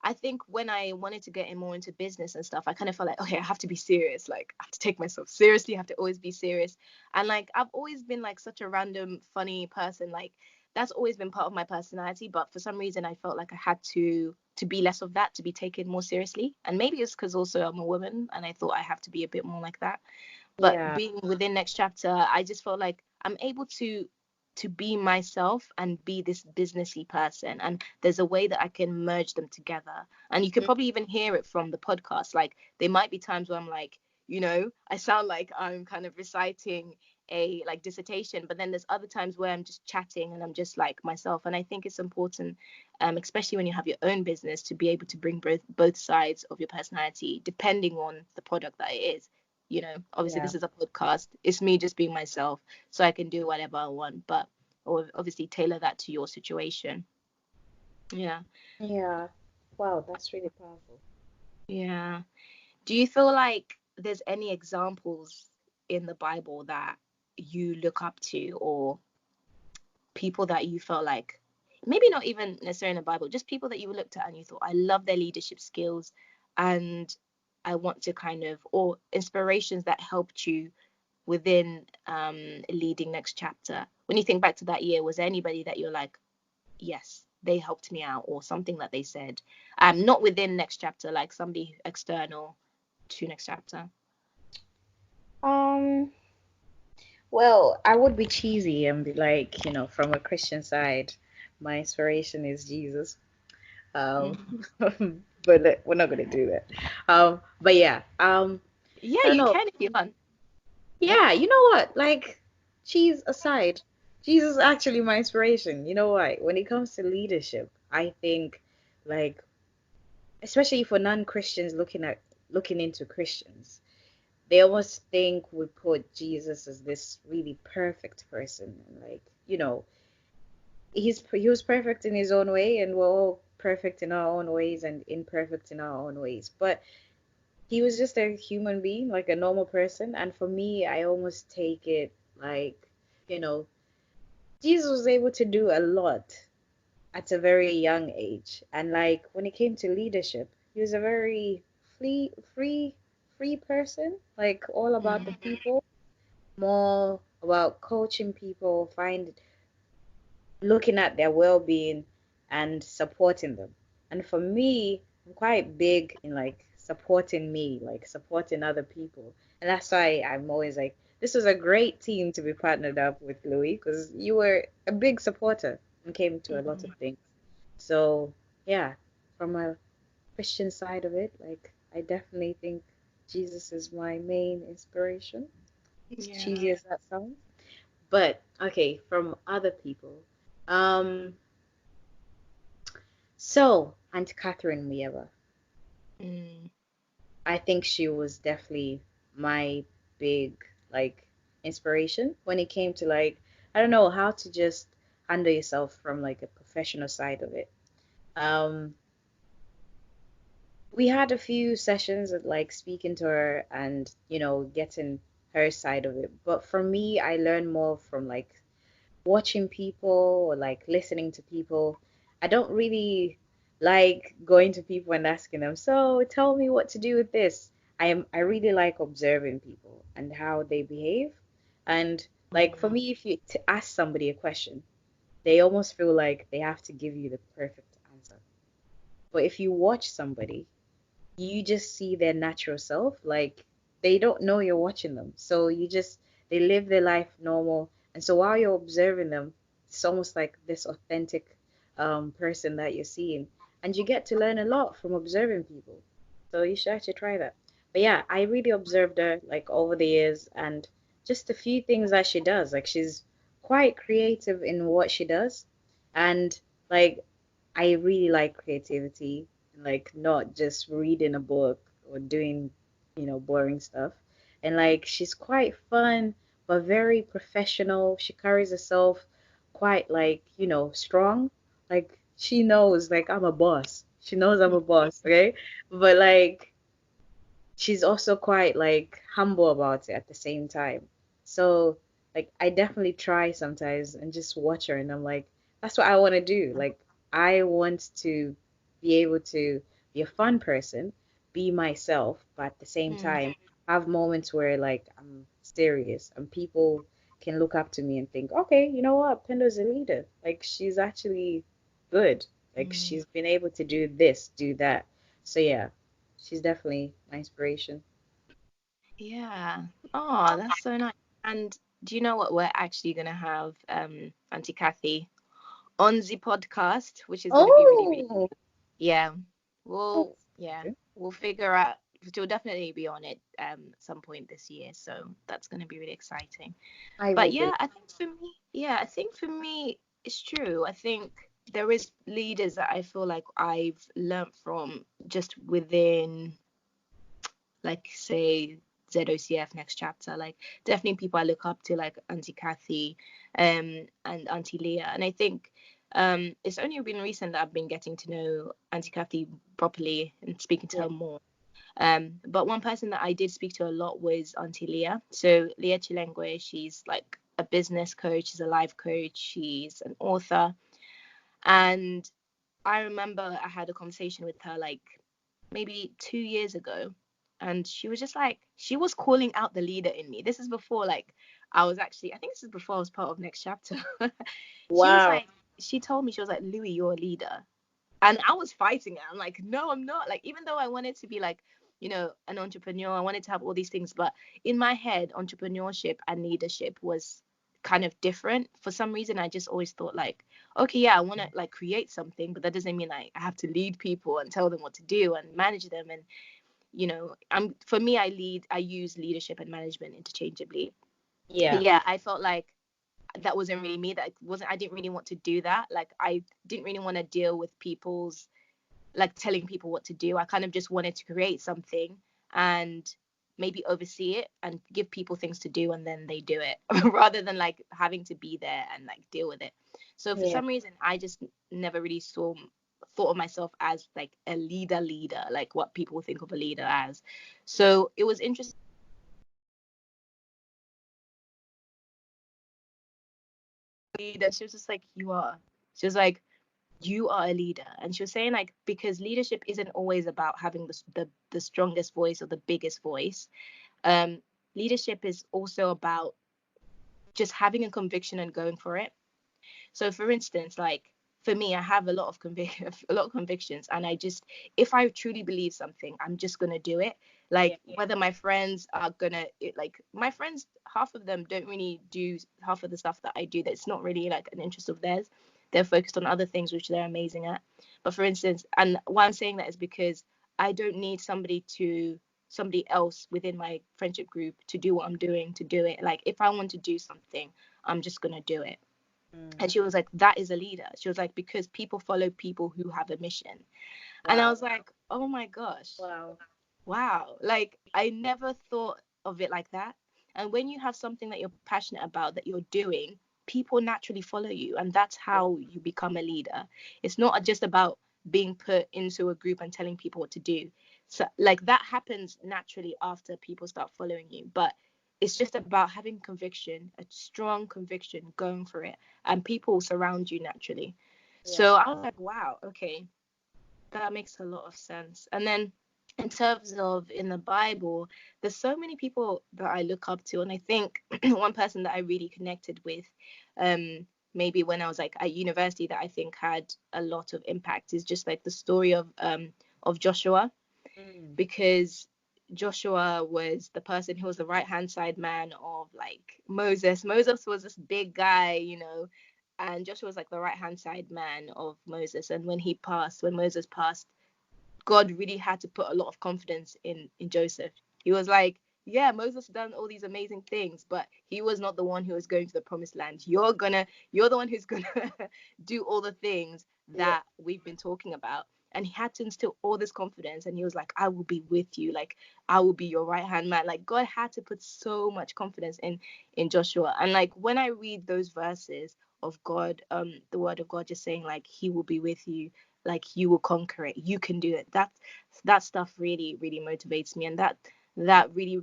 I think when I wanted to get in more into business and stuff, I kind of felt like, okay, I have to be serious. Like, I have to take myself seriously. I have to always be serious. And like, I've always been like such a random, funny person. Like, that's always been part of my personality. But for some reason, I felt like I had to be less of that, to be taken more seriously. And maybe it's because also I'm a woman, and I thought I have to be a bit more like that. But Yeah. being within next chapter, I just felt like I'm able to be myself and be this businessy person, and there's a way that I can merge them together. And you can Mm. probably even hear it from the podcast. Like there might be times where I'm like, I sound like I'm kind of reciting a like dissertation, but then there's other times where I'm just chatting and I'm just like myself. And I think it's important, especially when you have your own business, to be able to bring both sides of your personality depending on the product that it is. Obviously Yeah. this is a podcast, it's me just being myself, so I can do whatever I want, but or obviously tailor that to your situation. Yeah. Yeah. Wow, that's really powerful. Yeah. Do you feel like there's any examples in the Bible that you look up to, or people that you felt like, maybe not even necessarily in the Bible, just people that you looked at and you thought, I love their leadership skills, and I want to kind of, or inspirations that helped you within leading next chapter? When you think back to that year, was there anybody that you're like, yes, they helped me out, or something that they said, not within next chapter, like somebody external to next chapter? Um, well, I would be cheesy and be like, from a Christian side, my inspiration is Jesus. Mm. But we're not gonna do that. But yeah, Yeah, I don't you know. can if you want. Yeah, you know what? Like, cheese aside, Jesus is actually my inspiration. You know what? When it comes to leadership, I think, like, especially for non-Christians looking into Christians, they almost think we put Jesus as this really perfect person, and like, he was perfect in his own way, and we're all perfect in our own ways and imperfect in our own ways. But he was just a human being, like a normal person. And for me, I almost take it like, you know, Jesus was able to do a lot at a very young age. And like when it came to leadership, he was a very free, free, free person, like all about the Mm. people, more about coaching people, looking at their well-being and supporting them. And for me, I'm quite big in like supporting me, like supporting other people. And that's why I'm always like, this was a great team to be partnered up with, Louis, because you were a big supporter and came to a lot of Mm. things. So yeah, from a Christian side of it, like I definitely think Jesus is my main inspiration. As Yeah. cheesy as that sounds. But okay, from other people. Um, so Aunt Catherine Mieva, Mm. I think she was definitely my big like inspiration when it came to like I don't know how to just handle yourself from like a professional side of it. Um, we had a few sessions of like speaking to her and getting her side of it. But for me, I learned more from like watching people or like listening to people. I don't really like going to people and asking them, so tell me what to do with this. I really like observing people and how they behave. And like for Mm. me, if you to ask somebody a question, they almost feel like they have to give you the perfect answer. But if you watch somebody, you just see their natural self. Like they don't know you're watching them. So they live their life normal. And so while you're observing them, it's almost like this authentic person that you're seeing. And you get to learn a lot from observing people. So you should actually try that. But yeah, I really observed her like over the years and just a few things that she does. Like she's quite creative in what she does. And like I really like creativity, like not just reading a book or doing, boring stuff. And like she's quite fun, but very professional. She carries herself quite like, strong. Like she knows like I'm a boss. She knows I'm a boss, okay? But like she's also quite like humble about it at the same time. So like I definitely try sometimes and just watch her and I'm like, that's what I want to do. Like I want to be able to be a fun person, be myself, but at the same Mm. time have moments where like I'm serious and people can look up to me and think, okay, you know what, Pendo's a leader. Like she's actually good. Like Mm. she's been able to do this, do that. So yeah, she's definitely my inspiration. Yeah. Oh, that's so nice. And do you know what? We're actually gonna have Auntie Kathy on the podcast, which is gonna be really, really, Oh, yeah. We'll, that's yeah, good. we'll figure out. She'll definitely be on it at some point this year, so that's gonna be really exciting. I But will yeah, be. I think for me, it's true. I think there is leaders that I feel like I've learned from just within, like, say, ZOCF next chapter. Like, definitely people I look up to, like Auntie Kathy, and Auntie Leah. And I think it's only been recent that I've been getting to know Auntie Kathy properly and speaking to Yeah. her more. But one person that I did speak to a lot was Auntie Leah. So Leah Chilengwe, she's like a business coach, she's a life coach, she's an author. And I remember I had a conversation with her like maybe 2 years ago. And she was just like, she was calling out the leader in me. This is before like I think this is before I was part of Next Chapter. She was Wow. like, she told me, she was like, Luwi, you're a leader. And I was fighting it. I'm like, no, I'm not. Like, even though I wanted to be like, an entrepreneur, I wanted to have all these things. But in my head, entrepreneurship and leadership was kind of different. For some reason, I just always thought like, okay, yeah, I want to like create something, but that doesn't mean I have to lead people and tell them what to do and manage them. And, for me, I use leadership and management interchangeably. Yeah. Yeah, I felt like that wasn't really me. I didn't really want to do that. Like, I didn't really want to deal with people's like telling people what to do. I kind of just wanted to create something and maybe oversee it and give people things to do and then they do it rather than like having to be there and like deal with it. So for Yeah. some reason, I just never really thought of myself as like a leader, like what people think of a leader as. So it was interesting. And she was just like, you are. She was like, you are a leader. And she was saying like, because leadership isn't always about having the strongest voice or the biggest voice. um Leadership is also about just having a conviction and going for it. So for instance, like for me, I have a lot of a lot of convictions, and if I truly believe something, I'm just gonna do it. Like whether my friends are like my friends, half of them don't really do half of the stuff that I do. That's not really like an interest of theirs. They're focused on other things which they're amazing at. But for instance, and why I'm saying that is because I don't need somebody else within my friendship group to do what I'm doing to do it. Like if I want to do something, I'm just gonna do it. And she was like, that is a leader. She was like, because people follow people who have a mission. Wow. And I was like, oh my gosh. Wow. Like, I never thought of it like that. And when you have something that you're passionate about that you're doing, people naturally follow you. And that's how you become a leader. It's not just about being put into a group and telling people what to do. So, like, that happens naturally after people start following you. But it's just about having conviction, a strong conviction, going for it, and people surround you naturally. So I was like, wow, okay, that makes a lot of sense. And then in terms of in the Bible, there's so many people that I look up to. And I think one person that I really connected with, maybe when I was like at university, that I think had a lot of impact is just like the story of Joshua, because Joshua was the person who was the right hand side man of like Moses. Moses was this big guy, and Joshua was like the right hand side man of Moses. And when Moses passed, God really had to put a lot of confidence in Joseph. He was like, yeah, Moses done all these amazing things, but he was not the one who was going to the promised land. You're the one who's gonna do all the things that we've been talking about. And he had to instill all this confidence, and he was like, I will be with you, like I will be your right hand man. Like God had to put so much confidence in Joshua. And like when I read those verses of God, the word of God just saying like he will be with you, like you will conquer it, you can do it, that stuff really really motivates me. And that really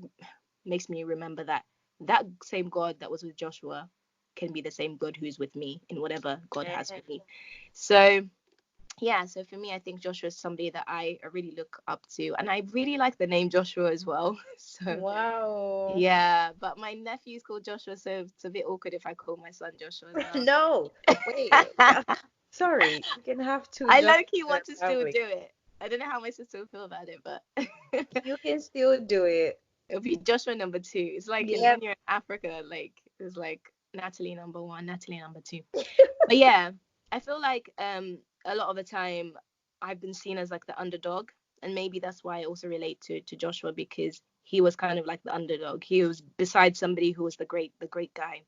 makes me remember that same God that was with Joshua can be the same God who's with me in whatever God has for me. So yeah, so for me, I think Joshua is somebody that I really look up to, and I really like the name Joshua as well. So Wow. yeah, but my nephew's called Joshua, so it's a bit awkward if I call my son Joshua as well. No, wait. Sorry, you can have two I Joshua low-key in the want to still family. do it. I don't know how my sister will feel about it, but You can still do it. it'll be Joshua number two. It's like Yeah. when you're in Africa, like it's like Natalie number one, Natalie number two. But yeah, I feel like a lot of the time I've been seen as like the underdog, and maybe that's why I also relate to Joshua, because he was kind of like the underdog. He was beside somebody who was the great guy,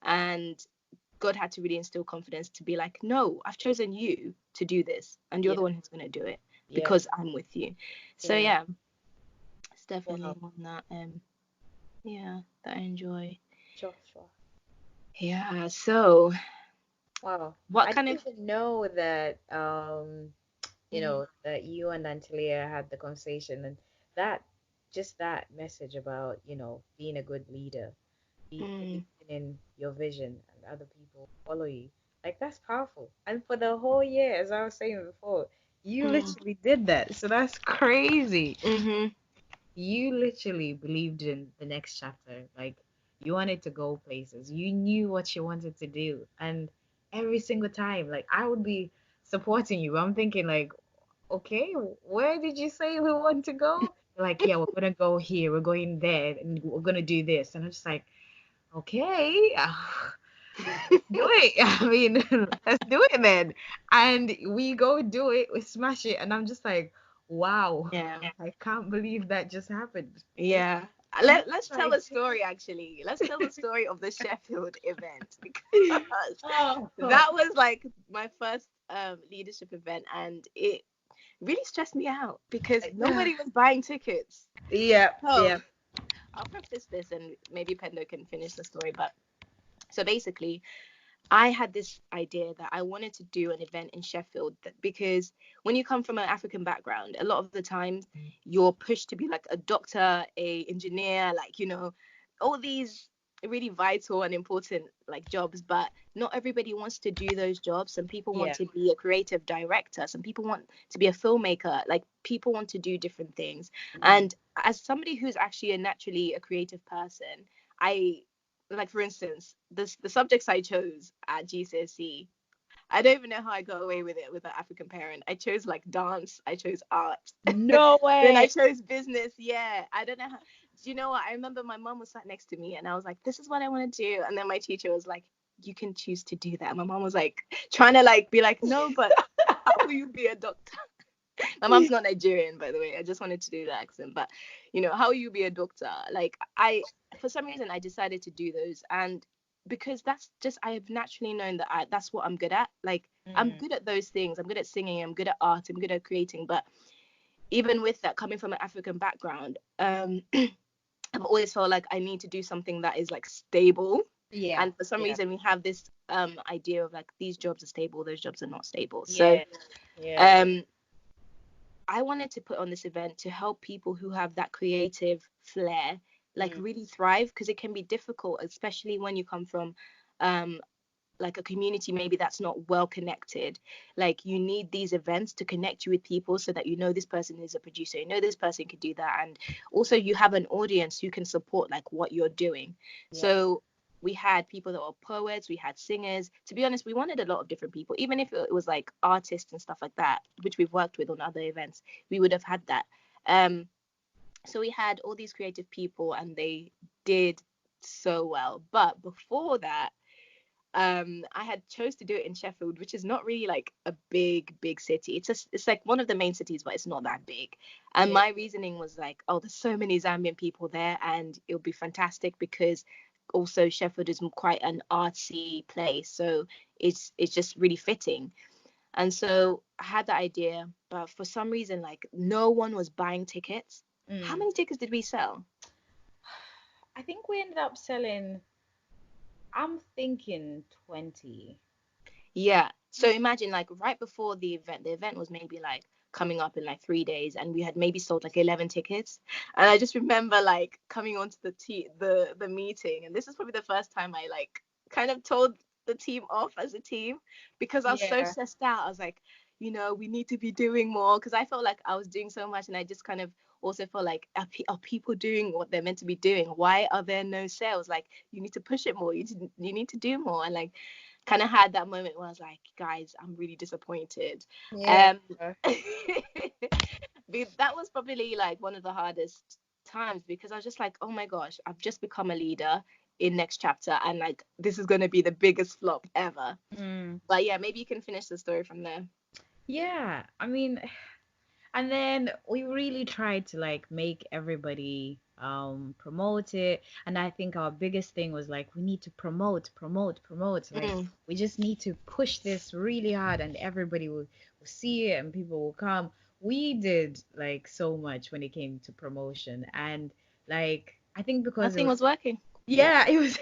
and God had to really instill confidence to be like, no, I've chosen you to do this, and you're the one who's going to do it because I'm with you. So yeah, it's definitely Wow. one that that I enjoy. Joshua. Yeah. So Wow. what I kind didn't of even know that that you and Antelia had the conversation, and that just that message about, being a good leader, believing Mm. in your vision and other people follow you. Like that's powerful. And for the whole year, as I was saying before, you Mm. literally did that. So that's crazy. Mm-hmm. You literally believed in the next chapter. Like you wanted to go places. You knew what you wanted to do. And every single time, like I would be supporting you. I'm thinking like, okay, where did you say we want to go? They're like, yeah, we're gonna go here, we're going there, and we're gonna do this. And I'm just like, okay, let's do it. I mean, let's do it then. And we go do it, we smash it, and I'm just like, wow, Yeah. I can't believe that just happened. Like, Yeah. I had Let's no tell a idea. story actually. Let's tell the story of the Sheffield event because Oh, that was like my first leadership event, and it really stressed me out because nobody was buying tickets. yeah, So yeah, I'll preface this and maybe Pendo can finish the story. But so basically, I had this idea that I wanted to do an event in Sheffield because when you come from an African background, a lot of the times you're pushed to be like a doctor, a engineer, like, all these really vital and important like jobs, but not everybody wants to do those jobs. Some people want yeah. to be a creative director, some people want to be a filmmaker, like people want to do different things. Mm. And as somebody who's actually naturally a creative person, I like for instance the subjects I chose at GCSE, I don't even know how I got away with it with an African parent. I chose like dance, I chose art, No then I way. chose business. Yeah, I don't know how. Do you know what? I remember my mom was sat next to me and I was like, this is what I want to do. And then my teacher was like, you can choose to do that. And my mom was like trying to like be like, no, but how will you be a doctor? My mom's not Nigerian, by the way. I just wanted to do the accent. But, how will you be a doctor? Like, for some reason, I decided to do those. And because that's just, I have naturally known that that's what I'm good at. Like, I'm Mm. good at those things. I'm good at singing. I'm good at art. I'm good at creating. But even with that, coming from an African background, I've always felt like I need to do something that is like stable. Yeah, And for some yeah, reason, we have this idea of like these jobs are stable, those jobs are not stable. So, yeah, yeah. um, I wanted to put on this event to help people who have that creative flair like Mm. really thrive, because it can be difficult, especially when you come from um like a community maybe that's not well connected. Like you need these events to connect you with people so that this person is a producer, this person could do that, and also you have an audience who can support like what you're doing. Yeah. So we had people that were poets, we had singers. To be honest, we wanted a lot of different people, even if it was like artists and stuff like that, which we've worked with on other events. We would have had that. um so we had all these creative people and they did so well. But before that, I had chose to do it in Sheffield, which is not really like a big city. It's like one of the main cities, but it's not that big. And Yeah. my reasoning was like, oh, there's so many Zambian people there and it'll be fantastic because also Sheffield is quite an artsy place, so it's just really fitting. And so I had the idea, but for some reason like no one was buying tickets. How Mm. many tickets did we sell? I think we ended up selling, I'm thinking 20. Yeah. So imagine like right before the event was maybe like coming up in like 3 days, and we had maybe sold like 11 tickets. And I just remember like coming onto the meeting, and this is probably the first time I like kind of told the team off as a team, because I was so Yeah. stressed out. I was like, we need to be doing more, because I felt like I was doing so much, and I just kind of also felt like are people doing what they're meant to be doing? Why are there no sales? Like you need to push it more. You need to do more. And like kind of had that moment where I was like, guys, I'm really disappointed. Yeah. Um, that was probably like one of the hardest times, because I was just like, oh my gosh, I've just become a leader in next chapter, and like this is going to be the biggest flop ever. Mm. But yeah, maybe you can finish the story from there. Yeah. I mean, and then we really tried to like make everybody promote it. And I think our biggest thing was like we need to promote. Like Mm. we just need to push this really hard and everybody will see it and people will come. We did like so much when it came to promotion and like I think because it Nothing was was working. yeah, it was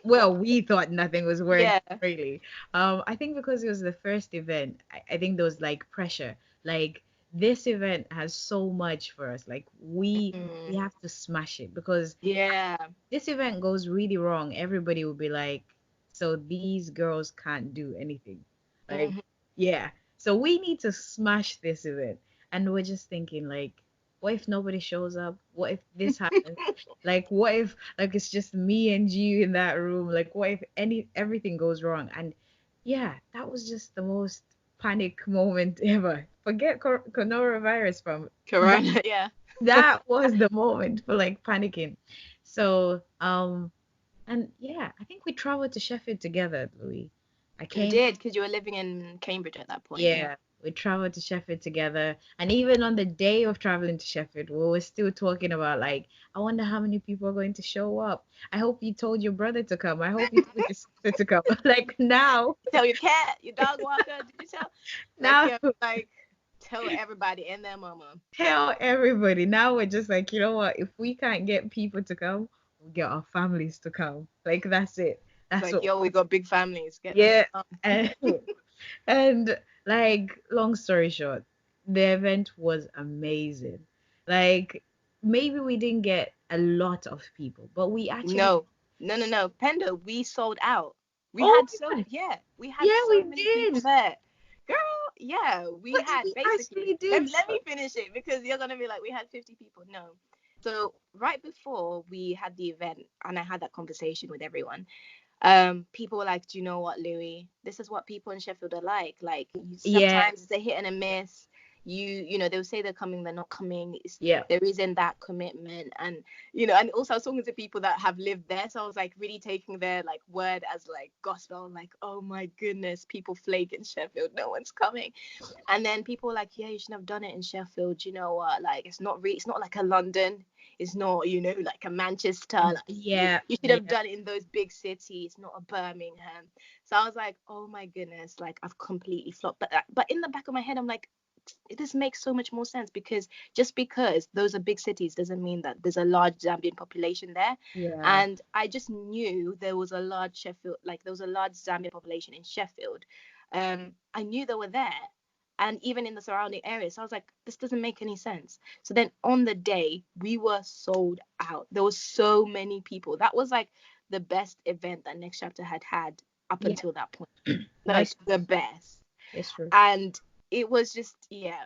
well, we thought nothing was working Yeah. really. I think because it was the first event, I think there was like pressure. Like this event has so much for us. Like we Mm. have to smash it, because Yeah. this event goes really wrong, everybody will be like, so these girls can't do anything. Like, Mhm. yeah. So we need to smash this event. And we're just thinking, like, what if nobody shows up? What if this happens? Like, what if like it's just me and you in that room? Like, what if everything goes wrong? And yeah, that was just the most panic moment ever. Forget coronavirus from Corona. Yeah. that was the moment for like panicking. So, and yeah, I think we traveled to Sheffield together, Louis. I We came, did, because you were living in Cambridge at that point. Yeah. yeah, we traveled to Sheffield together. And even on the day of traveling to Sheffield, we were still talking about like, I wonder how many people are going to show up. I hope you told your brother to come. I hope you told your sister to come. Like now, Tell your cat, your dog walker. Did you tell? Like, now yeah, like tell everybody and their mama. tell everybody. Now we're just like, you know what? If we can't get people to come, we'll get our families to come. Like that's it. It's That's like, what. yo, we got big families. Get them to Yeah. come. And, and like, long story short, the event was amazing. Like, maybe we didn't get a lot of people, but we actually. No, no. Pendo, we sold out. We Oh had my so God. yeah, we had Yeah, so we many people did. there. Girl, yeah, we What had we basically. actually Let, did. let me finish it, because you're gonna be like, we had 50 people. No. So right before we had the event and I had that conversation with everyone, people were like, do you know what, Louis? This is what people in Sheffield are like. Like, Yeah. sometimes it's a hit and a miss. You know, they'll say they're coming, they're not coming. Yeah. There isn't that commitment. And and also I was talking to people that have lived there, so I was like really taking their like word as like gospel. I'm like, oh my goodness, people flake in Sheffield, no one's coming. And then people were like, yeah, you shouldn't have done it in Sheffield. You know what? Like, it's not like a London. It's not, like a Manchester. Like, Yeah. you should have Yeah. done it in those big cities, not a Birmingham. So I was like, oh my goodness, like I've completely flopped. But in the back of my head, I'm like, this makes so much more sense, because just because those are big cities doesn't mean that there's a large Zambian population there. Yeah. And I just knew there was a large Zambian population in Sheffield. I knew they were there, and even in the surrounding areas. So I was like, this doesn't make any sense. So then on the day, we were sold out. There was so many people. That was like the best event that Next Chapter had up Yeah. until that point. No, Like the best. it's true. And it was just, yeah,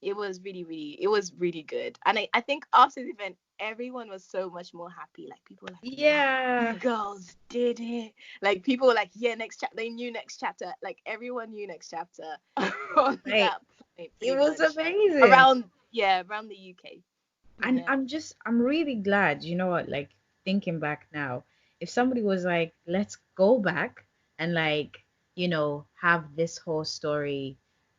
it was really, really, it was really good. And I think after the event, everyone was so much more happy. Like, people were like, wow, you Yeah. girls did it. Like, people were like, yeah, Next Chapter. They knew Next Chapter. Like, everyone knew Next Chapter on Like, that point, it pretty was much. amazing. Around the UK. And Yeah. I'm really glad, you know what, like thinking back now, if somebody was like, let's go back and like, have this whole story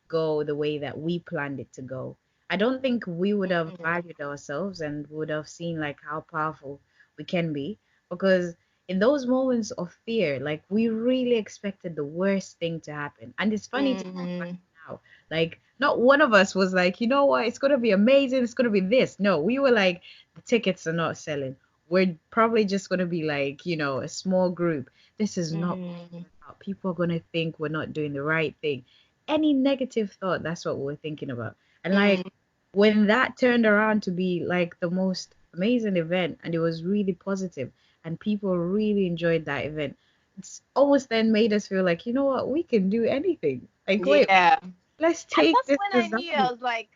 go the way that we planned it to go, I don't think we would have Mm, valued ourselves and would have seen like how powerful we can be. Because in those moments of fear, like we really expected the worst thing to happen. And it's funny to think back mm, now, like not one of us was like, you know what, it's gonna be amazing, it's gonna be this. No, we were like, the tickets are not selling. We're probably just gonna be like, a small group. This is not going to mm, work out. People are gonna think we're not doing the right thing. Any negative thought, that's what we were thinking about. And like mm. when that turned around to be like the most amazing event and it was really positive and people really enjoyed that event, it's almost then made us feel like, you know what, we can do anything. Like, wait, Yeah. let's And take that's this when to I knew, I Zambia. was like,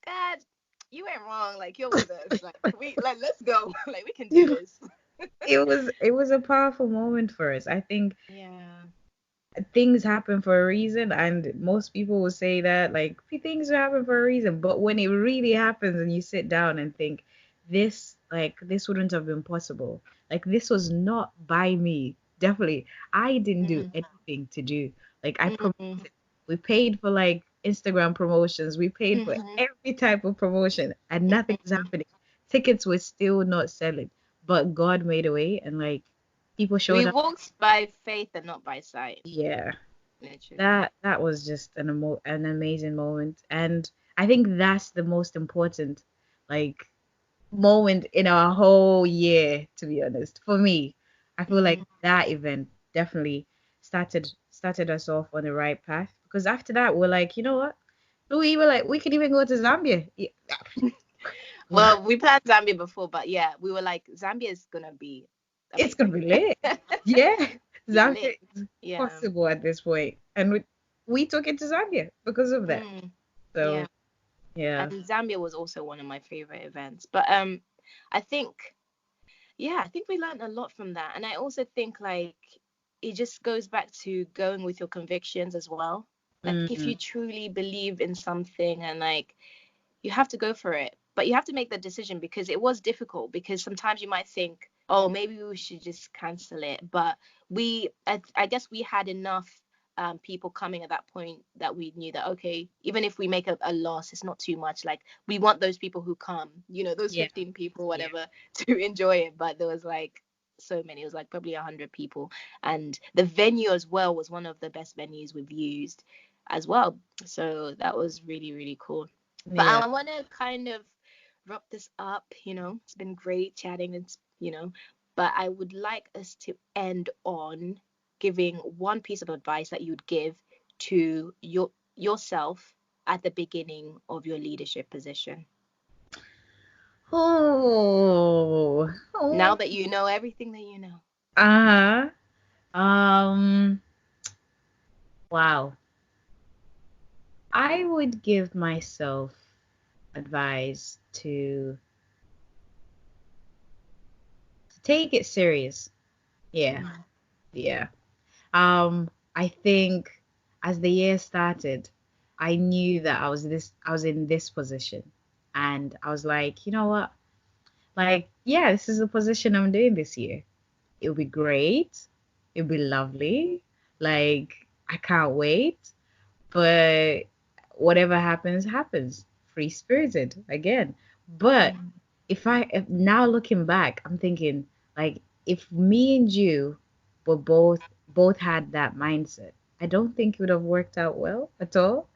God, you ain't wrong. Like, you're with us. Like, let's go. Like, we can do it this. was a powerful moment for us. I think Yeah. things happen for a reason, and most people will say that like things happen for a reason, but when it really happens and you sit down and think, this wouldn't have been possible, like this was not by me, definitely I didn't do Mm, anything to do, like I mm, promoted, we paid for like Instagram promotions, we paid for mm, every type of promotion and nothing's mm. happening, tickets were still not selling, but God made a way and like people We showed up. walked by faith and not by sight, Yeah, literally. that was just an amazing moment, and I think that's the most important like moment in our whole year, to be honest, for me. I feel like Mm, that event definitely started us off on the right path, because after that we're like, you know what, We were like, we could even go to Zambia. Yeah. Well, we planned Zambia before, but yeah, we were like, Zambia is gonna be It's gonna amazing. be lit. Yeah, Be Zambia lit. is Yeah. possible at this point, and we took it to Zambia because of that. Mm, So yeah. yeah. And Zambia was also one of my favorite events. But I think, yeah, I think we learned a lot from that. And I also think like it just goes back to going with your convictions as well. Like if Mm, you truly believe in something and like you have to go for it, but you have to make the decision because it was difficult because sometimes you might think, oh, maybe we should just cancel it. But I guess we had enough people coming at that point that we knew that, okay, even if we make a loss, it's not too much. Like we want those people who come, those yeah, 15 people, yeah, whatever, to enjoy it. But there was like so many, it was like probably 100 people. And the venue as well was one of the best venues we've used as well. So that was really, really cool. But yeah. I want to kind of wrap this up. It's been great chatting. But I would like us to end on giving one piece of advice that you'd give to yourself at the beginning of your leadership position. Oh, Now oh, that you know everything that you know. uh-huh. Um, wow. I would give myself advice to take it serious. Yeah, Mm, yeah. I think as the year started, I knew that I was in this position. And I was like, you know what? Like, yeah, this is the position I'm doing this year. It'll be great. It'll be lovely. Like, I can't wait. But whatever happens, happens. Free spirited again. But mm, if now looking back, I'm thinking like if me and you were both had that mindset, I don't think it would have worked out well at all.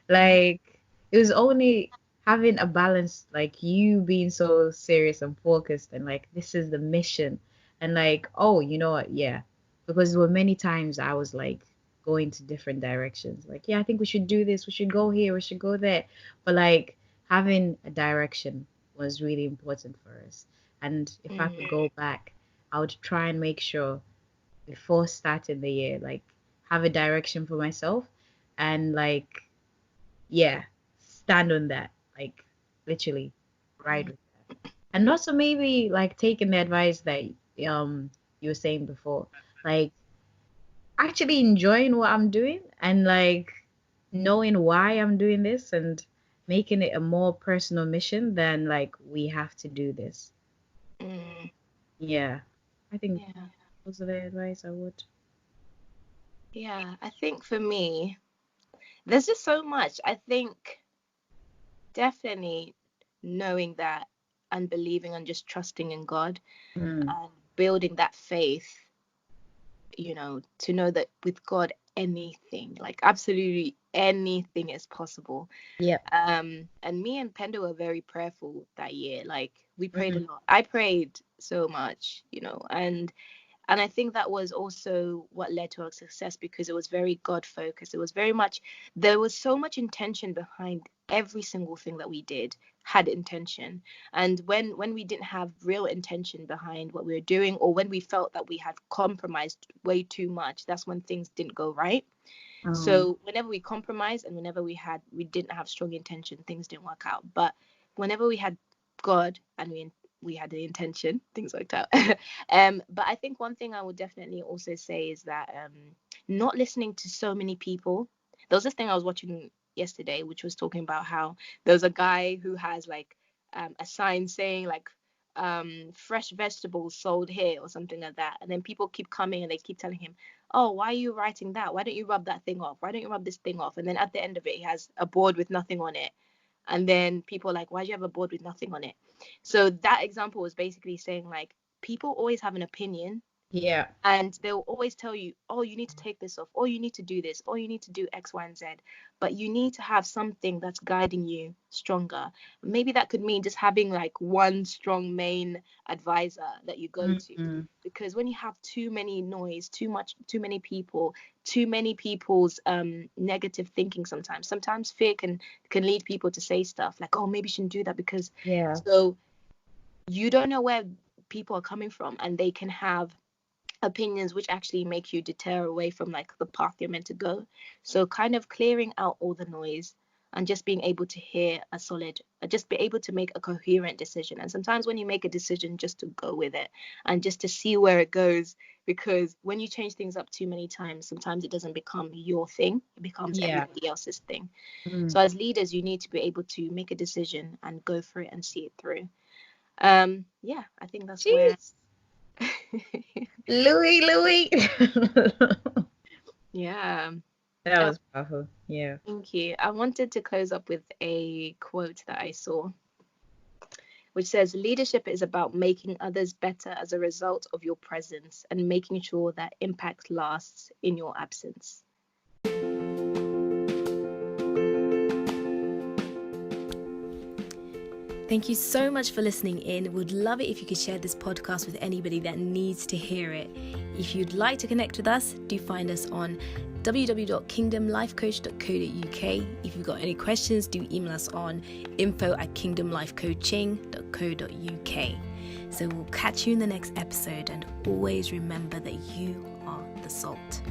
mm, Like it was only having a balance, like you being so serious and focused and like this is the mission and like, oh, you know what, yeah. Because there were many times I was like going to different directions. Like, yeah, I think we should do this, we should go here, we should go there. But like having a direction was really important for us. And if I could mm, go back, I would try and make sure before starting the year, like have a direction for myself and like, yeah, stand on that. Like literally ride mm, with that. And also maybe like taking the advice that you were saying before, like actually enjoying what I'm doing and like knowing why I'm doing this and making it a more personal mission than like we have to do this. mm. Yeah, I think Yeah. those are the advice I would. Yeah. I think for me, there's just so much. I think definitely knowing that and believing and just trusting in God Mm, and building that faith, to know that with God, anything, like absolutely anything is possible. yep. And me and Pendo were very prayerful that year. Like we prayed a Mm, lot. I prayed so much, and I think that was also what led to our success because it was very God focused. It was very much, there was so much intention behind every single thing that we did had intention. And when we didn't have real intention behind what we were doing, or when we felt that we had compromised way too much, that's when things didn't go right. um, So whenever we compromised and whenever we didn't have strong intention, things didn't work out. But whenever we had God and we had the intention, things worked out. But I think one thing I would definitely also say is that not listening to so many people. There was this thing I was watching yesterday, which was talking about how there's a guy who has like a sign saying like fresh vegetables sold here or something like that, and then people keep coming and they keep telling him, oh, why are you writing that? Why don't you rub that thing off? Why don't you rub this thing off? And then at the end of it, he has a board with nothing on it. And then people are like, why do you have a board with nothing on it? So that example was basically saying like, people always have an opinion, Yeah. And they'll always tell you, oh, you need to take this off, or you need to do this, or you need to do X, Y, and Z. But you need to have something that's guiding you stronger. Maybe that could mean just having like one strong main advisor that you go to. Mm-hmm. Because when you have too many noise, too many people, too many people's negative thinking, sometimes fear can lead people to say stuff like, oh, maybe you shouldn't do that, because Yeah. so you don't know where people are coming from, and they can have opinions which actually make you deter away from like the path you're meant to go. So kind of clearing out all the noise and just being able to hear just be able to make a coherent decision. And sometimes when you make a decision, just to go with it and just to see where it goes, because when you change things up too many times, sometimes it doesn't become your thing, it becomes everybody else's thing. So as leaders, you need to be able to make a decision and go for it and see it through. Yeah, I think that's where Louis. yeah. That was powerful. Yeah. Thank you. I wanted to close up with a quote that I saw, which says, leadership is about making others better as a result of your presence and making sure that impact lasts in your absence. Thank you so much for listening in. Would love it if you could share this podcast with anybody that needs to hear it. If you'd like to connect with us, do find us on www.kingdomlifecoach.co.uk. If you've got any questions, do email us on info@kingdomlifecoaching.co.uk. So we'll catch you in the next episode, and always remember that you are the salt.